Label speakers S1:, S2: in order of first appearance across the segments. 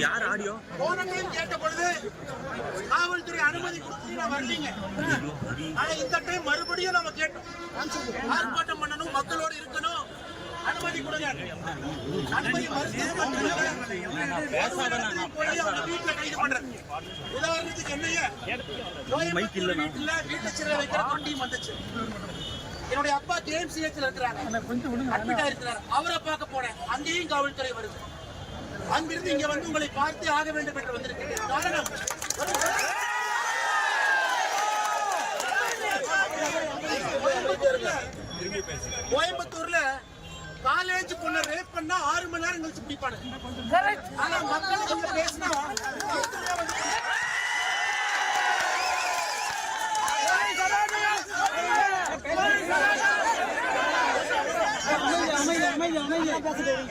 S1: யார் ஆடியோ
S2: கேட்ட பொழுது காவல்துறை அனுமதி கொடுத்து வரலீங்க. ஆனா இந்த டைம் மறுபடியும் நம்ம கேட்டோம், ஆர்ப்பாட்டம் பண்ணணும், மக்களோடு இருக்கணும், அனுமதி கொடுங்க. அனுமதி வீட்டுல கைது பண்றது. உதாரணத்துக்கு என்னைய வீட்டு சிறை வைக்கிற டீம் வந்துச்சு. என்னுடைய அப்பா KMCHல இருக்கிறாங்க, அட்மிட் ஆயிருக்கிறார். அவரை பார்க்க போனேன், அங்கேயும் காவல்துறை வருது. அங்கிருந்து இங்க வந்து உங்களை பார்த்து ஆக வேண்டும் என்று வந்திருக்கிறேன். காரணம், கோயம்புத்தூர்ல காலேஜ் பொண்ணை ரேப் பண்ணா 6 மணி நேரம் கழிச்சு பிடிப்பாங்க. ஆனா மக்களுக்கு பேசினா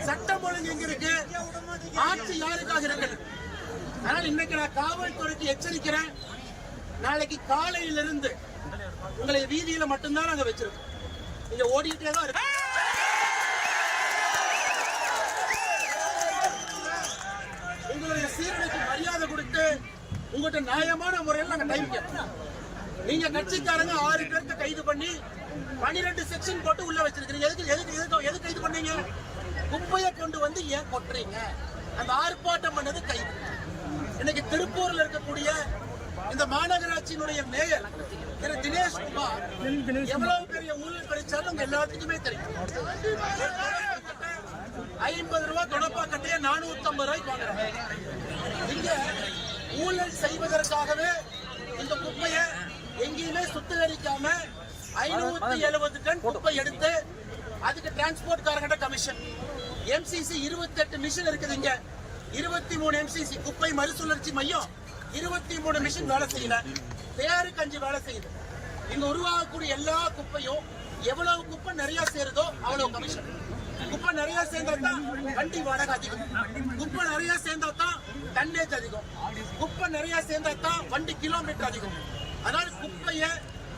S2: சட்டம் ஒழுங்கு எங்க இருக்கு, ஆட்சி யாருக்காக இருக்கு? அதனால இன்னைக்கு நான் காவல்துறைக்கு எச்சரிக்கிறேன். நாளைக்கு காலையிலிருந்து உங்களை வீதியில மட்டும்தான் நாங்க வச்சிருக்கோம். நீங்க ஓடிட்டே தான் இருக்கு. உங்களுடைய சீரமைக்கு மரியாதை கொடுத்து உங்கள்கிட்ட நியாயமான முறையில் நாங்க டைம் கேட்போம். நீங்க கட்சிக்காரங்க 6 பேருக்கு கைது பண்ணி 12 செக்ஷன் போட்டு உள்ள வச்சிருக்கீங்க. எது கைது பண்ணீங்க? குப்பையை கொண்டு வந்து ஏன் கொட்டுறீங்க? அந்த ஆர்ப்பாட்டம் பண்ணது கைது. இன்னைக்கு திருப்பூர்ல இருக்கக்கூடிய இந்த மாநகராட்சியினுடைய மேயர் திரு தினேஷ்குமார் எவ்வளவு பெரிய ஊழல் படிச்சாலும் உங்க எல்லாத்துக்குமே தெரியும். 50 ரூபாய் தொடப்பா கட்டைய 450 ரூபாய்க்கு வாங்குறாங்க. இங்க ஊழல் செய்வதற்காகவே இந்த குப்பையை எங்கேயுமே சுத்திகரிக்காம 570 டன் குப்பை எடுத்து அதுக்கு டிரான்ஸ்போர்ட் காரங்கிட்ட கமிஷன். MCC 28 மிஷின் இருக்குது. இங்க 23 MCC குப்பை மறுசுழற்சி மையம் 23 மிஷின் வேலை செய்யல, பேருக்கு 5 வேலை செய்யுது. இங்க உருவாகக்கூடிய எல்லா குப்பையும் எவ்வளவு குப்பை நிறைய சேருதோ அவ்வளவு கமிஷன். குப்பை நிறைய சேர்ந்தா தான் வண்டி வாடகை அதிகம், குப்பை நிறைய சேர்ந்தா தான் டன்னேஜ் அதிகம், குப்பை நிறைய சேர்ந்தா தான் வண்டி கிலோமீட்டர் அதிகம். அதனால குப்பைய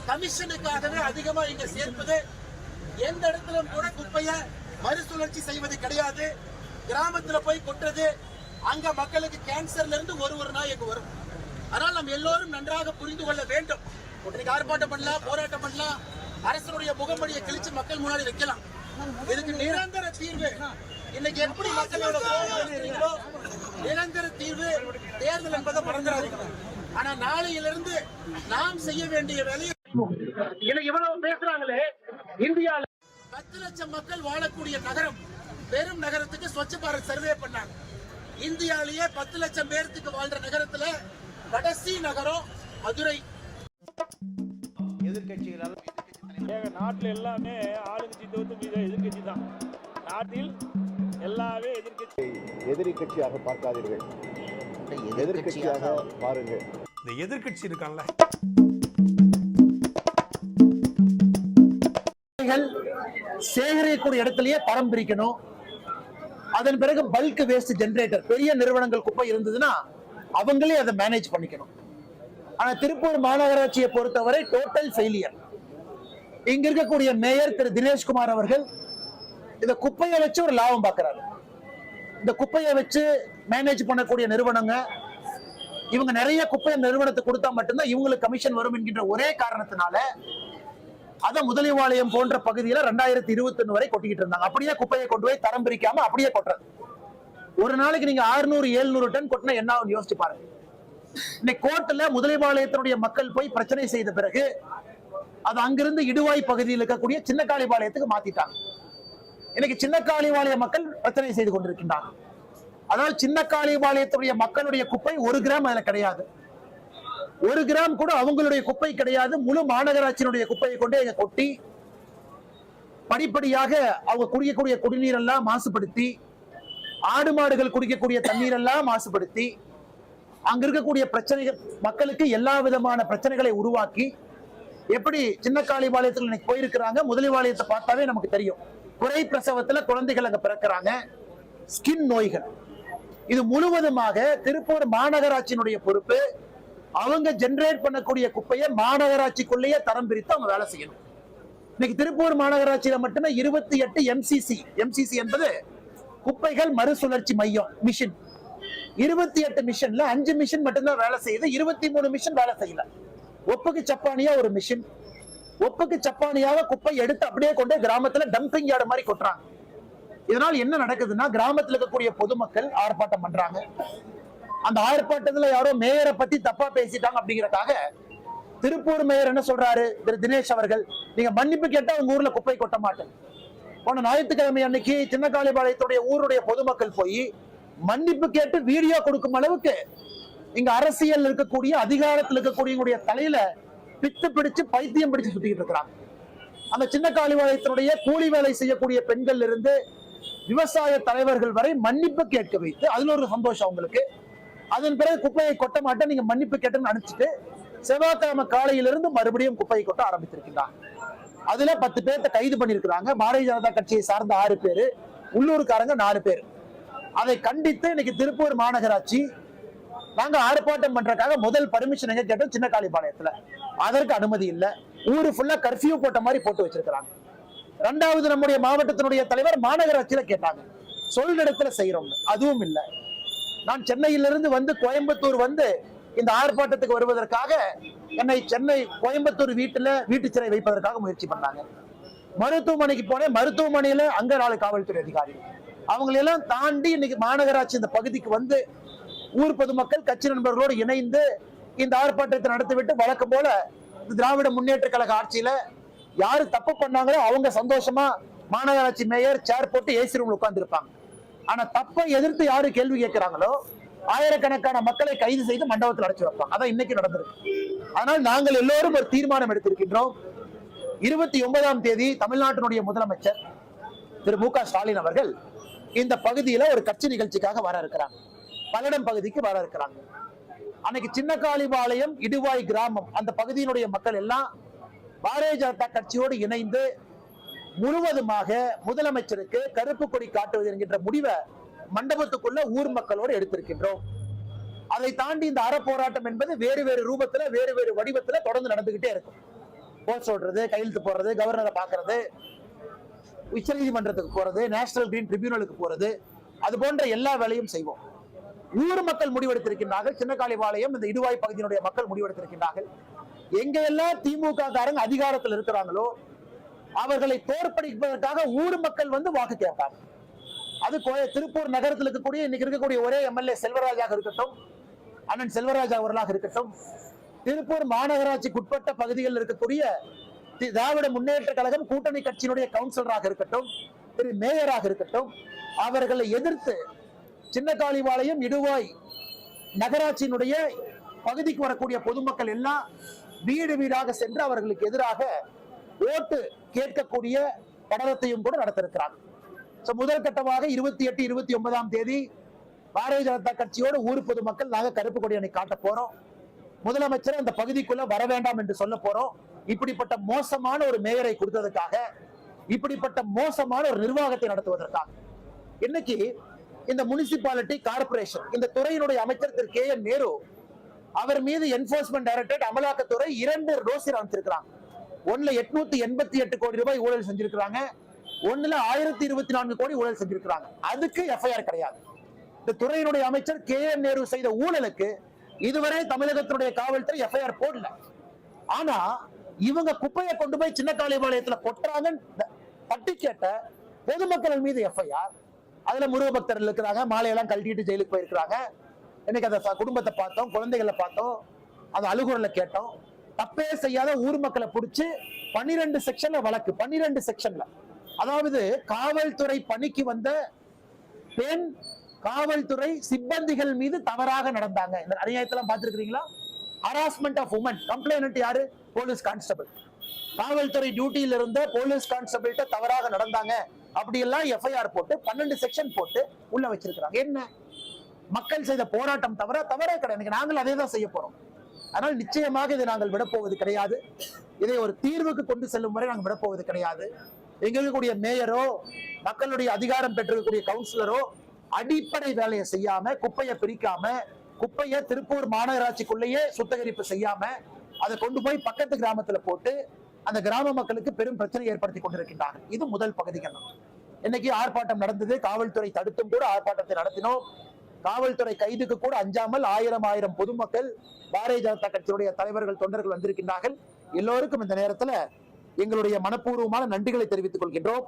S2: கமிஷனுக்காகவே அதிகமா இங்க சேர்ப்பது. எந்த இடத்துல கூட குப்பைய மறுசுழற்சி செய்வது கிடையாது. கிராமத்துல போய் கொட்டுறது, அங்க மக்களுக்கு கேன்சர்ல இருந்து ஒரு நாய் எங்க வரும். அதனால நம்ம எல்லோரும் நன்றாக புரிந்து கொள்ள வேண்டும். இன்னைக்கு ஆர்ப்பாட்டம் பண்ணலாம், போராட்டம் பண்ணலாம், அரசனுடைய முகமடியை கிழிச்சு மக்கள் முன்னாடி வைக்கலாம். இதுக்கு நிரந்தர தீர்வு இன்னைக்கு எப்படி மக்களோட நிரந்தர தீர்வு தேர்தல் என்பதை மறந்துடாதீங்க. ஆனா நாளையிலிருந்து நாம் செய்ய வேண்டிய வேலையை இவ்வளவு பேசுறாங்களே. இந்தியாவில் 10 லட்சம் மக்கள் வாழக்கூடிய நகரம், பெரும் நகரத்துக்கு ஸ்வச்ச பாரத் சர்வே பண்ணாங்க. இந்தியாவிலேயே 10 லட்சம் பேருக்கு வாழ்ற நகரத்துல கடைசி நகரம் மதுரை.
S3: எதிர்கட்சிகளால் நாட்டில் எல்லாமே ஆளுங்கட்சி தோத்து எதிர்கட்சி தான். நாட்டில் எல்லாமே
S4: எதிரி கட்சியாக பார்க்காதீர்கள், எதிர்கட்சியாக பாருங்கள்.
S5: இந்த எதிர்கட்சி இருக்கான்ல,
S2: சேகரிக்கக்கூடிய இடத்திலேயே தரம் பிரிக்கணும். அதன் பிறகு பல்க் வேஸ்ட் ஜெனரேட்டர், பெரிய நிறுவனங்கள் குப்பை இருந்ததுன்னா அவங்களே அதை மேனேஜ் பண்ணிக்கணும். ஆனா திருப்பூர் மாநகராட்சியை பொறுத்தவரை டோட்டல் ஃபெயிலியர். இங்க இருக்கக்கூடிய மேயர் திரு தினேஷ்குமார் அவர்கள் இந்த குப்பையை வச்சு ஒரு லாபம் பார்க்கிறாரு. இந்த குப்பையை வச்சு மேனேஜ் பண்ணக்கூடிய நிறுவனங்க இவங்க நிறைய குப்பை நிறுவனத்துக்கு கொடுத்தா மட்டும்தான் இவங்களுக்கு கமிஷன் வரும் என்கின்ற ஒரே காரணத்தினால
S1: அதை முதலிவாளையம் போன்ற பகுதியில 2021 வரை கொட்டிக்கிட்டு இருந்தாங்க. அப்படியே குப்பையை கொண்டு போய் தரம் பிரிக்காம அப்படியே கொட்டுறது. ஒரு நாளைக்கு நீங்க 600-700 டன் கொட்டினா என்ன ஆகும் யோசிச்சு பாருங்க. இன்னைக்கு கோர்ட்ல முதலிபாளையத்தினுடைய மக்கள் போய் பிரச்சனை செய்த பிறகு அது அங்கிருந்து இடுவாய் பகுதியில் இருக்கக்கூடிய சின்னக்காளிபாளையத்துக்கு மாத்திட்டாங்க. இன்னைக்கு சின்னக்காளிபாளைய மக்கள் பிரச்சனை செய்து கொண்டிருக்கின்றாங்க. அதாவது சின்னக்காளிபாளையத்துடைய மக்களுடைய குப்பை 1 கிராம் அதுல கிடையாது. 1 கிராம் கூட அவங்களுடைய குப்பை கிடையாது. முழு மாநகராட்சியினுடைய குப்பையை கொண்டு எங்க கொட்டி படிப்படியாக அவங்க குடிக்கக்கூடிய குடிநீர் எல்லாம் மாசுபடுத்தி, ஆடு மாடுகள் குடிக்கக்கூடிய தண்ணீர் எல்லாம் மாசுபடுத்தி, அங்க இருக்கக்கூடிய பிரச்சனைகள் மக்களுக்கு எல்லா விதமான பிரச்சனைகளை உருவாக்கி, எப்படி சின்னக்காளிபாளையத்தில் இன்னைக்கு போயிருக்கிறாங்க, முதலிபாளையத்தை பார்த்தாவே நமக்கு தெரியும். குறை பிரசவத்துல குழந்தைகள் அங்க பிறக்கிறாங்க, ஸ்கின் நோய்கள். இது முழுவதுமாக திருப்பூர் மாநகராட்சியினுடைய பொறுப்பு. அவங்க ஜெனரேட் பண்ணக்கூடிய குப்பையை மாநகராட்சிக்குள்ளேயே தரம் பிரித்து அவங்க வேலை செய்யணும். இன்னைக்கு திருப்பூர் மாநகராட்சியில மட்டுமே 28 எம்சிசி என்பது குப்பைகள் மறுசுழற்சி மையம் மிஷின். 28 மிஷின்ல 5 மிஷின் மட்டும்தான் வேலை செய்யுது, 23 மிஷின் வேலை செய்யல. ஒப்புக்கு சப்பானியா ஒரு மிஷின், ஒப்புக்கு சப்பானியாவ குப்பை எடுத்து அப்படியே கொண்டு கிராமத்துல டம்பிங் யார்டு மாதிரி கொட்டுறாங்க. இதனால் என்ன நடக்குதுன்னா, கிராமத்துல இருக்கக்கூடிய பொதுமக்கள் ஆர்ப்பாட்டம் பண்றாங்க. அந்த ஆர்ப்பாட்டத்துல யாரோ மேயரை பத்தி தப்பா பேசிட்டாங்க அப்படிங்கறதுக்காக திருப்பூர் மேயர் என்ன சொல்றாரு, திரு தினேஷ் அவர்கள், நீங்க மன்னிப்பு கேட்டா உங்க ஊர்ல குப்பை கொட்ட மாட்டேன். போன ஞாயிற்றுக்கிழமை அன்னைக்கு சின்னக்காளிபாளையத்துடைய ஊருடைய பொதுமக்கள் போய் மன்னிப்பு கேட்டு வீடியோ கொடுக்கும் அளவுக்கு இங்க அரசியல் இருக்கக்கூடிய அதிகாரத்தில் இருக்கக்கூடிய தலையில பித்து பிடிச்சு பைத்தியம் பிடிச்சு சுத்திக்கிட்டு இருக்கிறாங்க. அந்த சின்னக்காளிபாளையத்தினுடைய கூலி வேலை செய்யக்கூடிய பெண்கள் இருந்து விவசாய தலைவர்கள் வரை மன்னிப்பு கேட்க வைத்து, அதுல ஒரு சந்தோஷம் அவங்களுக்கு. அதன் பிறகு குப்பையை கொட்ட மாட்டேன் நீங்க மன்னிப்பு கேட்டுன்னு அனுப்பிச்சிட்டு செவ்வாய்க்கிழமை காலையிலிருந்து மறுபடியும் குப்பையை கொட்ட ஆரம்பித்திருக்கிறாங்க. அதுல 10 பேர்த்த கைது பண்ணிருக்கிறாங்க. பாரதிய ஜனதா கட்சியை சார்ந்த 6 பேரு, உள்ளூர்காரங்க 4 பேர். அதை கண்டித்து இன்னைக்கு திருப்பூர் மாநகராட்சி நாங்க ஆர்ப்பாட்டம் பண்றதுக்காக முதல் பர்மிஷன் எங்க கேட்டோம், சின்னக்காளிபாளையத்துல. அதற்கு அனுமதி இல்ல. ஊரு ஃபுல்லா கர்ஃபியூ போட்ட மாதிரி போட்டு வச்சிருக்கிறாங்க. 2வது நம்முடைய மாவட்டத்தினுடைய தலைவர் மாநகராட்சியில கேட்டாங்க, சொல்ற இடத்துல செய்யறோம், அதுவும் இல்லை. நான் சென்னையிலிருந்து வந்து கோயம்புத்தூர் வந்து இந்த ஆர்ப்பாட்டத்துக்கு வருவதற்காக என்னை சென்னை கோயம்புத்தூர் வீட்டு சிறை வைப்பதற்காக முயற்சி பண்ணாங்க. மருத்துவமனைக்கு போனேன், மருத்துவமனையில அங்க 4 காவல்துறை அதிகாரிகள். அவங்களெல்லாம் தாண்டி இன்னைக்கு மாநகராட்சி இந்த பகுதிக்கு வந்து ஊர் பொதுமக்கள் கட்சி நண்பர்களோடு இணைந்து இந்த ஆர்ப்பாட்டத்தை நடத்திவிட்டு வழக்கம் போல திராவிட முன்னேற்ற கழக ஆட்சியில யாரு தப்பு பண்ணாங்களோ அவங்க சந்தோஷமா மாநகராட்சி மேயர் சேர் போட்டு ஏசி ரூம்ல உட்கார்ந்து இருப்பாங்க. ஆனா தப்பை எதிர்த்து யாரு கேள்வி கேட்கிறாங்களோ ஆயிரக்கணக்கான மக்களை கைது செய்து மண்டபத்தில் அடைச்சு வைப்பாங்க. அதான் இன்னைக்கு நடந்திருக்கு. அதனால் நாங்கள் எல்லோரும் ஒரு தீர்மானம் எடுத்திருக்கின்றோம். 29ஆம் தேதி தமிழ்நாட்டினுடைய முதலமைச்சர் திரு மு க ஸ்டாலின் அவர்கள் இந்த பகுதியில ஒரு கட்சி நிகழ்ச்சிக்காக வர இருக்கிறாங்க. பல்லடம் பகுதிக்கு வர இருக்கிறாங்க. அன்னைக்கு சின்னக்காளிபாளையம் இடுவாய் கிராமம் அந்த பகுதியினுடைய மக்கள் எல்லாம் பாரதிய ஜனதா கட்சியோடு இணைந்து முழுவதுமாக முதலமைச்சருக்கு கருப்பு கொடி காட்டுவது என்கின்ற முடிவை மண்டபத்துக்குள்ள ஊர் மக்களோடு எடுத்திருக்கின்றோம். அதை தாண்டி இந்த அறப்போராட்டம் என்பது வேறு வேறு ரூபத்துல வேறு வேறு வடிவத்துல தொடர்ந்து நடந்துகிட்டே இருக்கும். போஸ்ட் ஓடுறது, கையெழுத்து போடுறது, கவர்னரை பாக்குறது, உச்ச நீதிமன்றத்துக்கு போறது, நேஷனல் கிரீன் ட்ரிபியூனலுக்கு போறது, அது போன்ற எல்லா வேலையும் செய்வோம். ஊர் மக்கள் முடிவெடுத்திருக்கின்றார்கள். சின்னக்காளிபாளையம் இந்த இடுவாய் பகுதியினுடைய மக்கள் முடிவெடுத்திருக்கின்றார்கள். எங்க எல்லாம் திமுக காரங்க அதிகாரத்தில் இருக்கிறாங்களோ அவர்களை தோற்கடிப்பதற்காக ஊர் மக்கள் வந்து வாக்கு கேட்பாங்க. அது திருப்பூர் நகரத்தில் இருக்கக்கூடிய இன்னைக்கு இருக்கக்கூடிய ஒரே எம்எல்ஏ செல்வராஜாக இருக்கட்டும், அண்ணன் செல்வராஜ் அவர்களாக இருக்கட்டும், திருப்பூர் மாநகராட்சிக்கு உட்பட்ட பகுதிகளில் இருக்கக்கூடிய திராவிட முன்னேற்ற கழகம் கூட்டணி கட்சியினுடைய கவுன்சிலராக இருக்கட்டும், திரு மேயராக இருக்கட்டும், அவர்களை எதிர்த்து சின்னக்காளிபாளையம் இடுவாய் நகராட்சியினுடைய பகுதிக்கு வரக்கூடிய பொதுமக்கள் எல்லாம் வீடு வீடாக சென்று அவர்களுக்கு எதிராக ஓட்டு கேட்கக்கூடிய படலத்தையும் கூட நடத்திருக்கிறாங்க. முதல் கட்டமாக 28, 29ஆம் தேதி பாரதிய ஜனதா கட்சியோடு ஊர் பொதுமக்கள் நாங்க கருப்பு கொடி அணை காட்ட போறோம். முதலமைச்சர் அந்த பகுதிக்குள்ள வர வேண்டாம் என்று சொல்ல போறோம். இப்படிப்பட்ட மோசமான ஒரு மேயரை கொடுத்ததற்காக, இப்படிப்பட்ட மோசமான ஒரு நிர்வாகத்தை நடத்துவதற்காக இன்னைக்கு இந்த முனிசிபாலிட்டி கார்பரேஷன் இந்த துறையினுடைய அமைச்சர் திரு கே என் நேரு அவர் மீது என்போர்ஸ்மெண்ட் டைரக்டரேட் அமலாக்கத்துறை 2 நோட்டீஸ் அனுப்பிச்சிருக்காங்க. ஒண்ணுல 888 கோடி ரூபாய் ஊழல் செஞ்சிருக்காங்க, ஒண்ணுல 1024 கோடி ஊழல் செஞ்சிருக்காங்க. அதுக்கு எஃப்ஐஆர் கிடையாது. இந்த துறையினுடைய அமைச்சர் கே என் நேரு செய்த ஊழலுக்கு இதுவரை தமிழகத்தினுடைய காவல்துறை எஃப்ஐஆர் போடல. ஆனா இவங்க குப்பையை கொண்டு போய் சின்ன காளிபாளையத்துல கொட்டுறாங்கன்னு தட்டி கேட்ட பொதுமக்கள் மீது எஃப்ஐஆர். அதுல முருக பக்தர்கள் இருக்கிறாங்க, மாலையெல்லாம் கழட்டிட்டு ஜெயிலுக்கு போயிருக்கிறாங்க. இன்னைக்கு அந்த குடும்பத்தை பார்த்தோம், குழந்தைகளை பார்த்தோம், அது அழுகுறல கேட்டோம். தப்பே செய்யாத ஊர் மக்களை பிடிச்சு 12 செக்ஷன்ல வழக்கு, 12 செக்ஷன்ல. அதாவது காவல்துறை பணிக்கு வந்த பெண் காவல்துறை சிப்பந்திகள் மீது தவறாக நடந்தாங்க. இந்த அநியாயத்தெல்லாம் பார்த்திருக்கீங்களா? Harassment of women. கம்ப்ளைண்ட் யாரு? Police constable. காவல்துறை டியூட்டியில இருந்த போலீஸ் கான்ஸ்டபிள்கிட்ட தவறாக நடந்தாங்க அப்படி எல்லாம் எஃப்ஐஆர் போட்டு 12 செக்ஷன் போட்டு உள்ள வச்சிருக்காங்க. என்ன மக்கள் செய்த போராட்டம் தவறே கிடையாது. நாங்கள் அதே தான் செய்ய போறோம். ஆனால் நிச்சயமாக இதை நாங்கள் விடப்போவது கிடையாது. இதை ஒரு தீர்வுக்கு கொண்டு செல்லும் வரை நாங்கள் விடப்போவது கிடையாது. எங்களுடைய மேயரோ மக்களுடைய அதிகாரம் பெற்றிருக்கக்கூடிய கவுன்சிலரோ அடிப்படை வேலையை செய்யாம, குப்பையை பிரிக்காம, குப்பையை திருப்பூர் மாநகராட்சிக்குள்ளேயே சுத்திகரிப்பு செய்யாம அதை கொண்டு போய் பக்கத்து கிராமத்துல போட்டு அந்த கிராம மக்களுக்கு பெரும் பிரச்சனை ஏற்படுத்தி கொண்டிருக்கின்றார்கள். இது முதல் பகுதிகள். இன்னைக்கு ஆர்ப்பாட்டம் நடந்தது, காவல்துறை தடுத்தும் கூட ஆர்ப்பாட்டத்தை நடத்தினோம். காவல்துறை கைதுக்கு கூட அஞ்சாமல் ஆயிரம் பொதுமக்கள், பாரதிய ஜனதா கட்சியுடைய தலைவர்கள், தொண்டர்கள் வந்திருக்கின்றார்கள். எல்லோருக்கும் இந்த நேரத்தில் எங்களுடைய மனப்பூர்வமான நன்றிகளை தெரிவித்துக் கொள்கின்றோம்.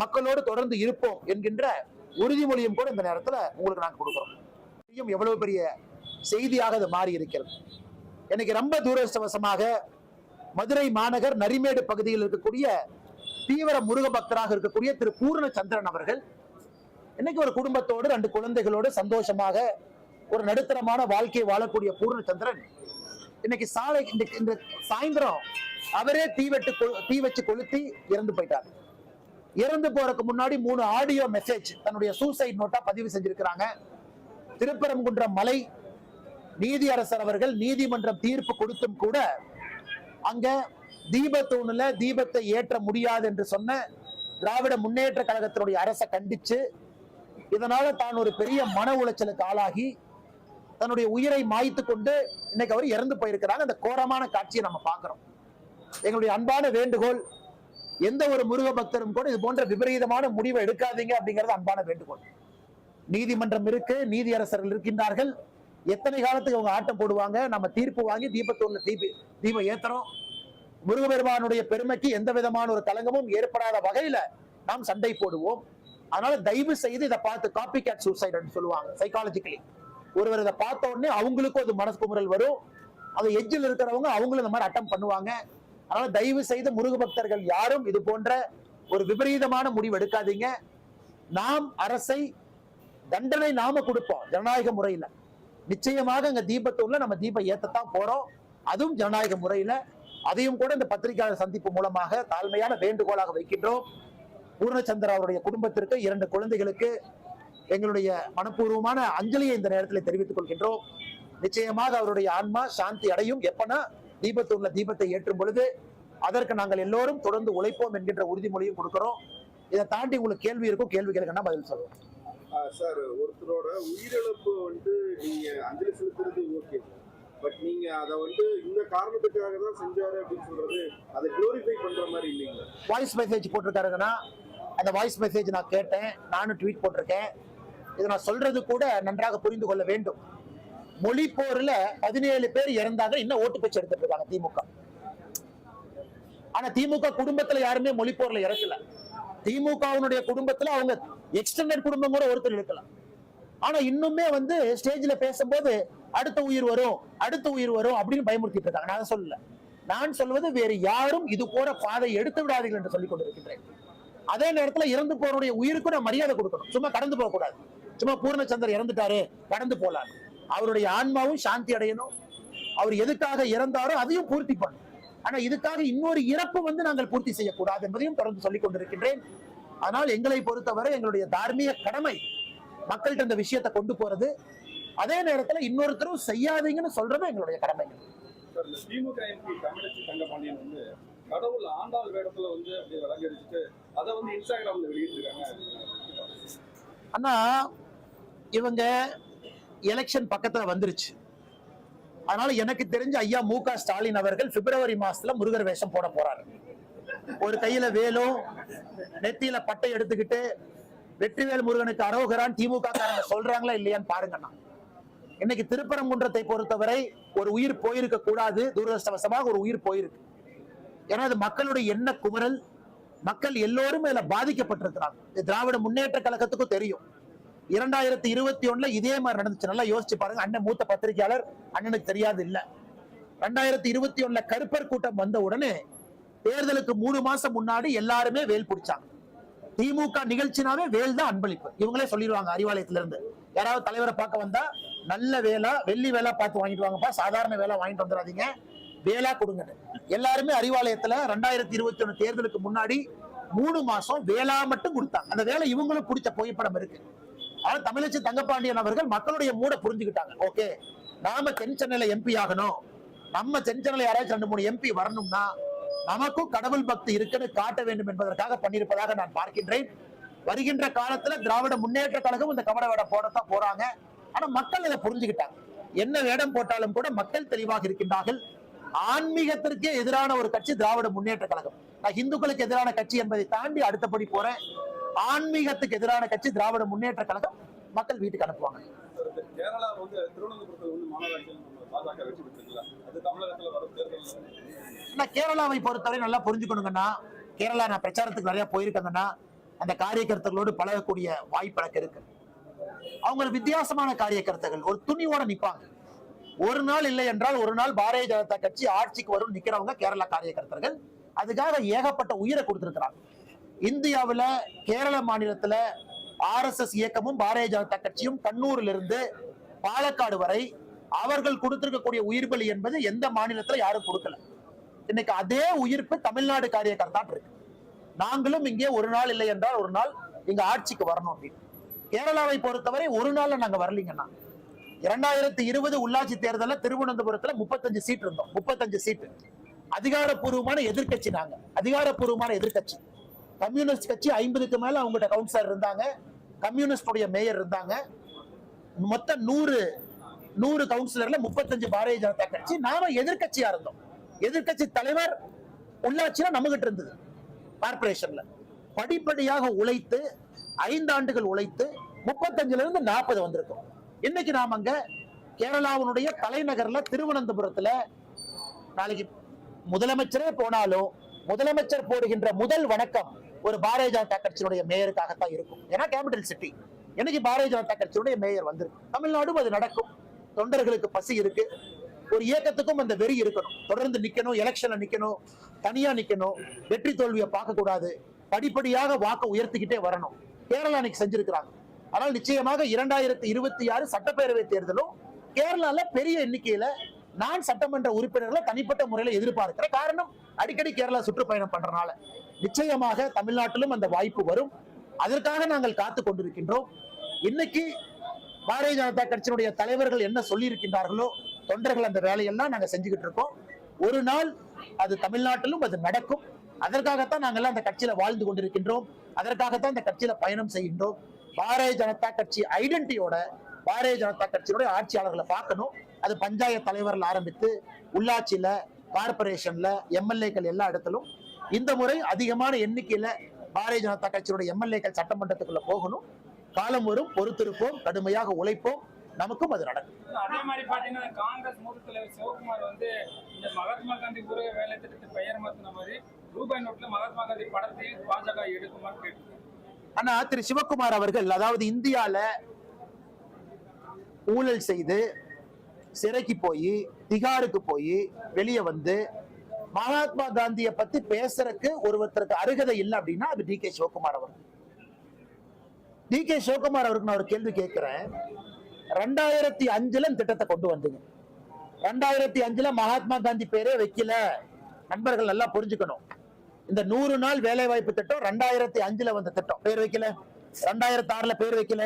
S1: மக்களோடு தொடர்ந்து இருப்போம் என்கின்ற உறுதிமொழியும் கூட இந்த நேரத்தில் உங்களுக்கு நாங்கள் கொடுக்கிறோம். எவ்வளவு பெரிய செய்தியாக அது மாறி இருக்கிறது. எனக்கு ரொம்ப துரதிர்ஷ்டவசமாக மதுரை மாநகர் நரிமேடு பகுதியில் இருக்கக்கூடிய தீவிர முருக பக்தராக இருக்கக்கூடிய திரு பூர்ணச்சந்திரன் அவர்கள் இன்னைக்கு ஒரு குடும்பத்தோடு 2 குழந்தைகளோடு சந்தோஷமாக ஒரு நடுத்தரமான வாழ்க்கையை வாழக்கூடிய பூர்ணச்சந்திரன் இன்னைக்கு இந்த சாயந்தரம் அவரே தீ வச்சு கொளுத்தி இறந்து போயிட்டார். இறந்து போறதுக்கு முன்னாடி 3 ஆடியோ மெசேஜ் தன்னுடைய சூசைட் நோட்டா பதிவு செஞ்சிருக்கிறாங்க. திருப்பரங்குன்றம் மலை நீதியரசர் அவர்கள் நீதிமன்றம் தீர்ப்பு கொடுத்தும் கூட அங்க தீபத்தூணுல தீபத்தை ஏற்ற முடியாது என்று சொன்ன திராவிட முன்னேற்ற கழகத்தினுடைய அரசை கண்டிச்சு, இதனால தான் ஒரு பெரிய மன உளைச்சலுக்கு ஆளாகி தன்னுடைய உயிரை மாய்த்து கொண்டு இன்னைக்கு அவர் இறந்து போயிருக்கிறாங்க. அந்த கோரமான காட்சியை நம்ம பார்க்கிறோம். எங்களுடைய அன்பான வேண்டுகோள், எந்த ஒரு முருக பக்தரும் கூட இது போன்ற விபரீதமான முடிவை எடுக்காதீங்க அப்படிங்கிறது அன்பான வேண்டுகோள். நீதிமன்றம் இருக்கு, நீதியரசர்கள் இருக்கின்றார்கள். எத்தனை காலத்துக்கு அவங்க ஆட்டம் போடுவாங்க? நம்ம தீர்ப்பு வாங்கி தீபத்தூர்ல தீபம் ஏத்துறோம். முருகபெருமானுடைய பெருமைக்கு எந்த விதமான ஒரு கலங்கமும் ஏற்படாத வகையில நாம் சண்டை போடுவோம். அதனால தயவு செய்து இதை பார்த்து காப்பி கேட் சூசைட் சொல்லுவாங்க சைக்காலஜிக்கலி. ஒருவர் இதை பார்த்த உடனே அவங்களுக்கும் அது மனசு குமுறல் வரும். அது எஜ்ஜில் இருக்கிறவங்க அவங்களும் இந்த மாதிரி அட்டம் பண்ணுவாங்க. அதனால தயவு செய்து முருக பக்தர்கள் யாரும் இது போன்ற ஒரு விபரீதமான முடிவு எடுக்காதீங்க. நாம் அரசை தண்டனை நாம கொடுப்போம் ஜனநாயக முறையில. நிச்சயமாக அங்க தீபத்தூர்ல நம்ம தீபம் ஏத்தத்தான் போறோம், அதுவும் ஜனநாயக முறையில. அதையும் கூட இந்த பத்திரிகையாளர் சந்திப்பு மூலமாக தாழ்மையான வேண்டுகோளாக வைக்கின்றோம். பூர்ணச்சந்திரா அவருடைய குடும்பத்திற்கு 2 குழந்தைகளுக்கு எங்களுடைய மனப்பூர்வமான அஞ்சலியை இந்த நேரத்தில் தெரிவித்துக் கொள்கின்றோம். நிச்சயமாக அவருடைய ஆன்மா சாந்தி அடையும். எப்பனா தீபத்தூர்ல தீபத்தை ஏற்றும் பொழுது அதற்கு நாங்கள் எல்லோரும் தொடர்ந்து உழைப்போம் என்கின்ற உறுதிமொழியும் கொடுக்கிறோம். இதை தாண்டி உங்களுக்கு கேள்வி இருக்கும், கேள்வி கேட்கணும்னா பதில் சொல்லுவோம்.
S5: சார், ஒருத்தரோட உயிரிழப்பு நீங்க அஞ்சலி செலுத்துறது ஓகே, பட் நீங்க அதை இந்த காரணத்துக்காக தான் செஞ்சாரு அப்படின்னு சொல்றது அதை குளோரிஃபை பண்ற மாதிரி இல்லைங்களா?
S1: வாய்ஸ் மெசேஜ் போட்டிருக்காருங்கன்னா அந்த வாய்ஸ் மெசேஜ் நான் கேட்டேன், நானும் ட்வீட் போட்டிருக்கேன். இதை நான் சொல்றது கூட நன்றாக புரிந்து கொள்ள வேண்டும். மொழி போர்ல 17 பேர் இறந்தாங்க, இன்னும் ஓட்டு பேச்சு எடுத்துட்டு இருக்காங்க திமுக. ஆனா திமுக குடும்பத்துல யாருமே மொழி போர்ல இறக்கல. திமுகவினுடைய குடும்பத்துல அவங்க எக்ஸ்டெண்டட் குடும்பம் கூட ஒருத்தர் இருக்கலாம். ஆனா இன்னுமே ஸ்டேஜ்ல பேசும்போது அடுத்த உயிர் வரும் அப்படின்னு பயமுறுத்திட்டு இருக்காங்க. நான் சொல்லல, நான் சொல்வது வேறு யாரும் இது போற பாதை எடுத்து விடாதீர்கள் என்று சொல்லிக் கொண்டிருக்கின்றேன். அதே நேரத்துல இறந்து போறவருடைய உயிருக்கும் நான் மரியாதை கொடுக்கணும். சும்மா கடந்து போக கூடாது. சும்மா பூர்ணச்சந்தர் இறந்துட்டாரு கடந்து போலாம். அவருடைய ஆன்மாவும் சாந்தி அடையணும். அவர் எதுக்காக இறந்தாரோ அதையும் பூர்த்தி பண்ணும். ஆனா இதுக்காக இன்னொரு இறப்பு நாங்கள் பூர்த்தி செய்யக்கூடாது என்பதையும் தொடர்ந்து சொல்லிக் கொண்டிருக்கின்றேன். ஆனால் எங்களை பொறுத்தவரை எங்களுடைய தார்மீக கடமை மக்கள்கிட்ட இந்த விஷயத்தை கொண்டு போறது, அதே நேரத்துல இன்னொருத்தரும் செய்யாதீங்கன்னு சொல்றது எங்களுடைய கடமை.
S5: திமுக எம்பி தமிழச்சி தங்கபாண்டியன் கடவுள் ஆண்டாள் வேடத்துல அப்படி விளங்கடிச்சுட்டு அதை இன்ஸ்டாகிராம்ல வெளியிட்டிருக்காங்க.
S1: ஆனா இவங்க எலெக்ஷன் பக்கத்துல வந்துருச்சு. அதனால எனக்கு தெரிஞ்ச ஐயா மு.க. ஸ்டாலின் அவர்கள் பிப்ரவரி மாசத்துல முருகர் வேஷம் போட போறாரு. ஒரு கையில வேலும் நெத்தியில பட்டை எடுத்துக்கிட்டு வெற்றிவேல் முருகனுக்கு அரோகரான் திமுக காரங்க சொல்றாங்களா இல்லையான்னு பாருங்கண்ணா. இன்னைக்கு திருப்பரங்குன்றத்தை பொறுத்தவரை ஒரு உயிர் போயிருக்க கூடாது. துரதிர்ஷ்டவசமாக ஒரு உயிர் போயிருக்கு. ஏன்னா அது மக்களுடைய எண்ண குமரல். மக்கள் எல்லோரும் இதுல பாதிக்கப்பட்டிருக்கிறாங்க. திராவிட முன்னேற்ற கழகத்துக்கும் தெரியும். 2021 இதே மாதிரி நடந்துச்சு. நல்லா யோசிச்சு பாருங்க. அண்ணன் மூத்த பத்திரிகையாளர், அண்ணனுக்கு தெரியாது இல்ல. 2021 கருப்பர் கூட்டம் வந்த உடனே தேர்தலுக்கு 3 மாசம் முன்னாடி எல்லாருமே வேல் பிடிச்சாங்க. திமுக நிகழ்ச்சினாவே வேல் தான் அன்பளிப்பு. இவங்களே சொல்லிடுவாங்க அறிவாலயத்துல இருந்து. யாராவது தலைவரை பார்க்க வந்தா நல்ல வேலா, வெள்ளி வேலா பார்த்து வாங்கிட்டு வாங்கப்பா, சாதாரண வேலா வாங்கிட்டு வந்துடாதீங்க, வேலா கொடுங்க. எல்லாருமே அறிவாலயத்துல 2021 தேர்தலுக்கு முன்னாடி 3 மாசம் வேலா மட்டும் கொடுத்தாங்க. அந்த வேலை இவங்களும் பிடிச்ச புகைப்படம் இருக்கு. ஆனா தமிழச்சி தங்கப்பாண்டியன் அவர்கள் மக்களுடைய மூட புரிஞ்சுக்கிட்டாங்க. ஓகே, நாம தென் சென்னையில எம்பி ஆகணும், நம்ம தென் சென்னையில யாராச்சும் 2-3 எம்பி வரணும்னா நமக்கும் கடவுள் பக்தி இருக்குன்னு காட்ட வேண்டும் என்பதற்காக பண்ணியிருப்பதாக நான் பார்க்கின்றேன். வருகின்ற காலத்துல திராவிட முன்னேற்ற கழகம் இந்த கபட வேடம் போடத்தான் போறாங்க. ஆனா மக்கள் இதை புரிஞ்சுக்கிட்டாங்க. என்ன வேடம் போட்டாலும் கூட மக்கள் தெளிவாக இருக்கின்றார்கள். ஆன்மீகத்திற்கே எதிரான ஒரு கட்சி திராவிட முன்னேற்ற கழகம். நான் இந்துக்களுக்கு எதிரான கட்சி என்பதை தாண்டி அடுத்தபடி போறேன். ஆன்மீகத்துக்கு எதிரான கட்சி திராவிட முன்னேற்ற கழகம். மக்கள் வீட்டுக்கு அனுப்புவாங்க.
S5: கேரளா வந்து திருவனந்தபுரத்தில் வந்து மாநகராட்சியில் பாஜக வெற்றி பெற்றிருக்கல, அது தமிழகத்தில் வரும் தேர்தல்.
S1: கேரளாவை பொறுத்தவரை நல்லா புரிஞ்சுக்கணுங்கன்னா, கேரளா நான் பிரச்சாரத்துக்கு நிறைய போயிருக்கேங்கன்னா அந்த காரியகர்த்தர்களோடு பழகக்கூடிய வாய்ப்பு எனக்கு இருக்கு. அவங்க வித்தியாசமான காரியகர்த்தர்கள், ஒரு துணிவோட நிப்பாங்க. ஒரு நாள் இல்லை என்றால் ஒரு நாள் பாரதிய ஜனதா கட்சி ஆட்சிக்கு வரும் நிக்கிறவங்க கேரளா காரியகர்த்தர்கள். அதுக்காக ஏகப்பட்ட உயிரை கொடுத்திருக்கிறாங்க. இந்தியாவில் கேரள மாநிலத்துல RSS இயக்கமும் பாரதிய ஜனதா கட்சியும் கண்ணூரில் இருந்து பாலக்காடு வரை அவர்கள் கொடுத்திருக்கக்கூடிய உயிர் பலி என்பது எந்த மாநிலத்துல யாரும் கொடுக்கல. இன்னைக்கு அதே உயிர்ப்பு தமிழ்நாடு காரியகர்த்தா இருக்கு. நாங்களும் இங்கே ஒரு நாள் இல்லை என்றால் ஒரு நாள் இங்க ஆட்சிக்கு வரணும் அப்படின்னு. கேரளாவை பொறுத்தவரை ஒரு நாள்ல நாங்க வரலீங்கன்னா, 2020 உள்ளாட்சி தேர்தலில் திருவனந்தபுரத்துல 35 சீட் இருந்தோம். 35 சீட் அதிகாரப்பூர்வமான எதிர்கட்சி. நாங்க அதிகாரப்பூர்வமான எதிர்கட்சி. கம்யூனிஸ்ட் கட்சி 50க்கு மேல அவங்ககிட்ட கவுன்சிலர் இருந்தாங்க, கம்யூனிஸ்டுடைய மேயர் இருந்தாங்க. மொத்தம் 100 கவுன்சிலர்ல 35 பாரதிய ஜனதா கட்சி. நாம எதிர்கட்சியா இருந்தோம். எதிர்கட்சி தலைவர் உள்ளாட்சியில நம்ம கிட்ட இருந்தது. கார்பரேஷன்ல படிப்படியாக உழைத்து 5 ஆண்டுகள் உழைத்து 35ல இருந்து 40 வந்திருக்கோம். இன்னைக்கு நாம அங்க கேரளாவுடைய தலைநகர்ல திருவனந்தபுரத்துல நாளைக்கு முதலமைச்சரே போனாலும் முதலமைச்சர் போடுகின்ற முதல் வணக்கம் ஒரு பாரதிய ஜனதா கட்சியினுடைய மேயருக்காகத்தான் இருக்கும். ஏன்னா கேபிட்டல் சிட்டி. இன்னைக்கு பாரதிய ஜனதா கட்சியினுடைய மேயர் வந்திருக்கு. தமிழ்நாடும் அது நடக்கும். தொண்டர்களுக்கு பசி இருக்கு. ஒரு இயக்கத்துக்கும் அந்த வெறி இருக்கணும். தொடர்ந்து நிக்கணும், எலெக்ஷன்ல நிக்கணும், தனியா நிக்கணும், வெற்றி தோல்வியை பார்க்க கூடாது, படிப்படியாக வாக்க உயர்த்திக்கிட்டே வரணும். கேரளா இன்னைக்கு செஞ்சிருக்கிறாங்க. ஆனால் நிச்சயமாக 2026 சட்டப்பேரவை தேர்தலும் கேரளால பெரிய எண்ணிக்கையில நான் சட்டமன்ற உறுப்பினர்களை தனிப்பட்ட முறையில எதிர்பார்க்கிற காரணம் அடிக்கடி கேரளா சுற்றுப்பயணம் பண்றதுனால நிச்சயமாக தமிழ்நாட்டிலும் அந்த வாய்ப்பு வரும். அதற்காக நாங்கள் காத்து கொண்டிருக்கின்றோம். இன்னைக்கு பாரதிய ஜனதா கட்சியினுடைய தலைவர்கள் என்ன சொல்லி இருக்கின்றார்களோ தொண்டர்கள் அந்த வேலையெல்லாம் நாங்க செஞ்சுக்கிட்டு இருக்கோம். ஒரு நாள் அது தமிழ்நாட்டிலும் அது நடக்கும். அதற்காகத்தான் நாங்கள் அந்த கட்சியில வாழ்ந்து கொண்டிருக்கின்றோம். அதற்காகத்தான் இந்த கட்சியில பயணம் செய்கின்றோம். பாரதிய ஜனதா கட்சி ஐடென்டிட்டியோட பாரதிய ஜனதா கட்சியினுடைய ஆட்சியாளர்களை பார்க்கணும். அது பஞ்சாயத்து தலைவர்கள் ஆரம்பித்து உள்ளாட்சியில, கார்பரேஷன்ல, எம்எல்ஏக்கள் எல்லா இடத்திலும் இந்த முறை அதிகமான எண்ணிக்கையில பாரதிய ஜனதா கட்சியினுடைய எம்எல்ஏக்கள் சட்டமன்றத்துக்குள்ள போகணும். காலம் வரும், பொறுத்திருப்போம், கடுமையாக உழைப்போம், நமக்கும் அது நடக்கும்.
S6: அதே மாதிரி பாத்தீங்கன்னா காங்கிரஸ் மூத்த தலைவர் சிவகுமார் வந்து இந்த மகாத்மா காந்தி ஊரக வேலை திட்டத்தை பெயர் மாத்தின மாதிரி ரூபாய் நோட்ல மகாத்மா காந்தி படத்தை பாஜக எடுக்குமாறு கேட்டு.
S1: ஆனா திரு சிவகுமார் அவர்கள், அதாவது இந்தியால ஊழல் செய்து சிறைக்கு போய் திகாருக்கு போய் வெளியே வந்து மகாத்மா காந்தியை பத்தி பேசுறதுக்கு ஒருத்தருக்கு அருகதை இல்லை அப்படின்னா அது டி கே சிவகுமார் அவர்கள். டி கே சிவகுமார் அவருக்கு நான் ஒரு கேள்வி கேட்கிறேன். 2005 திட்டத்தை கொண்டு வந்தீங்க. 2005 மகாத்மா காந்தி பேரே வைக்கல. நண்பர்கள் நல்லா புரிஞ்சுக்கணும். இந்த 100 நாள் வேலை வாய்ப்பு திட்டம் 2005 வந்த திட்டம். பேர் வைக்கல. 2006 பேர் வைக்கல.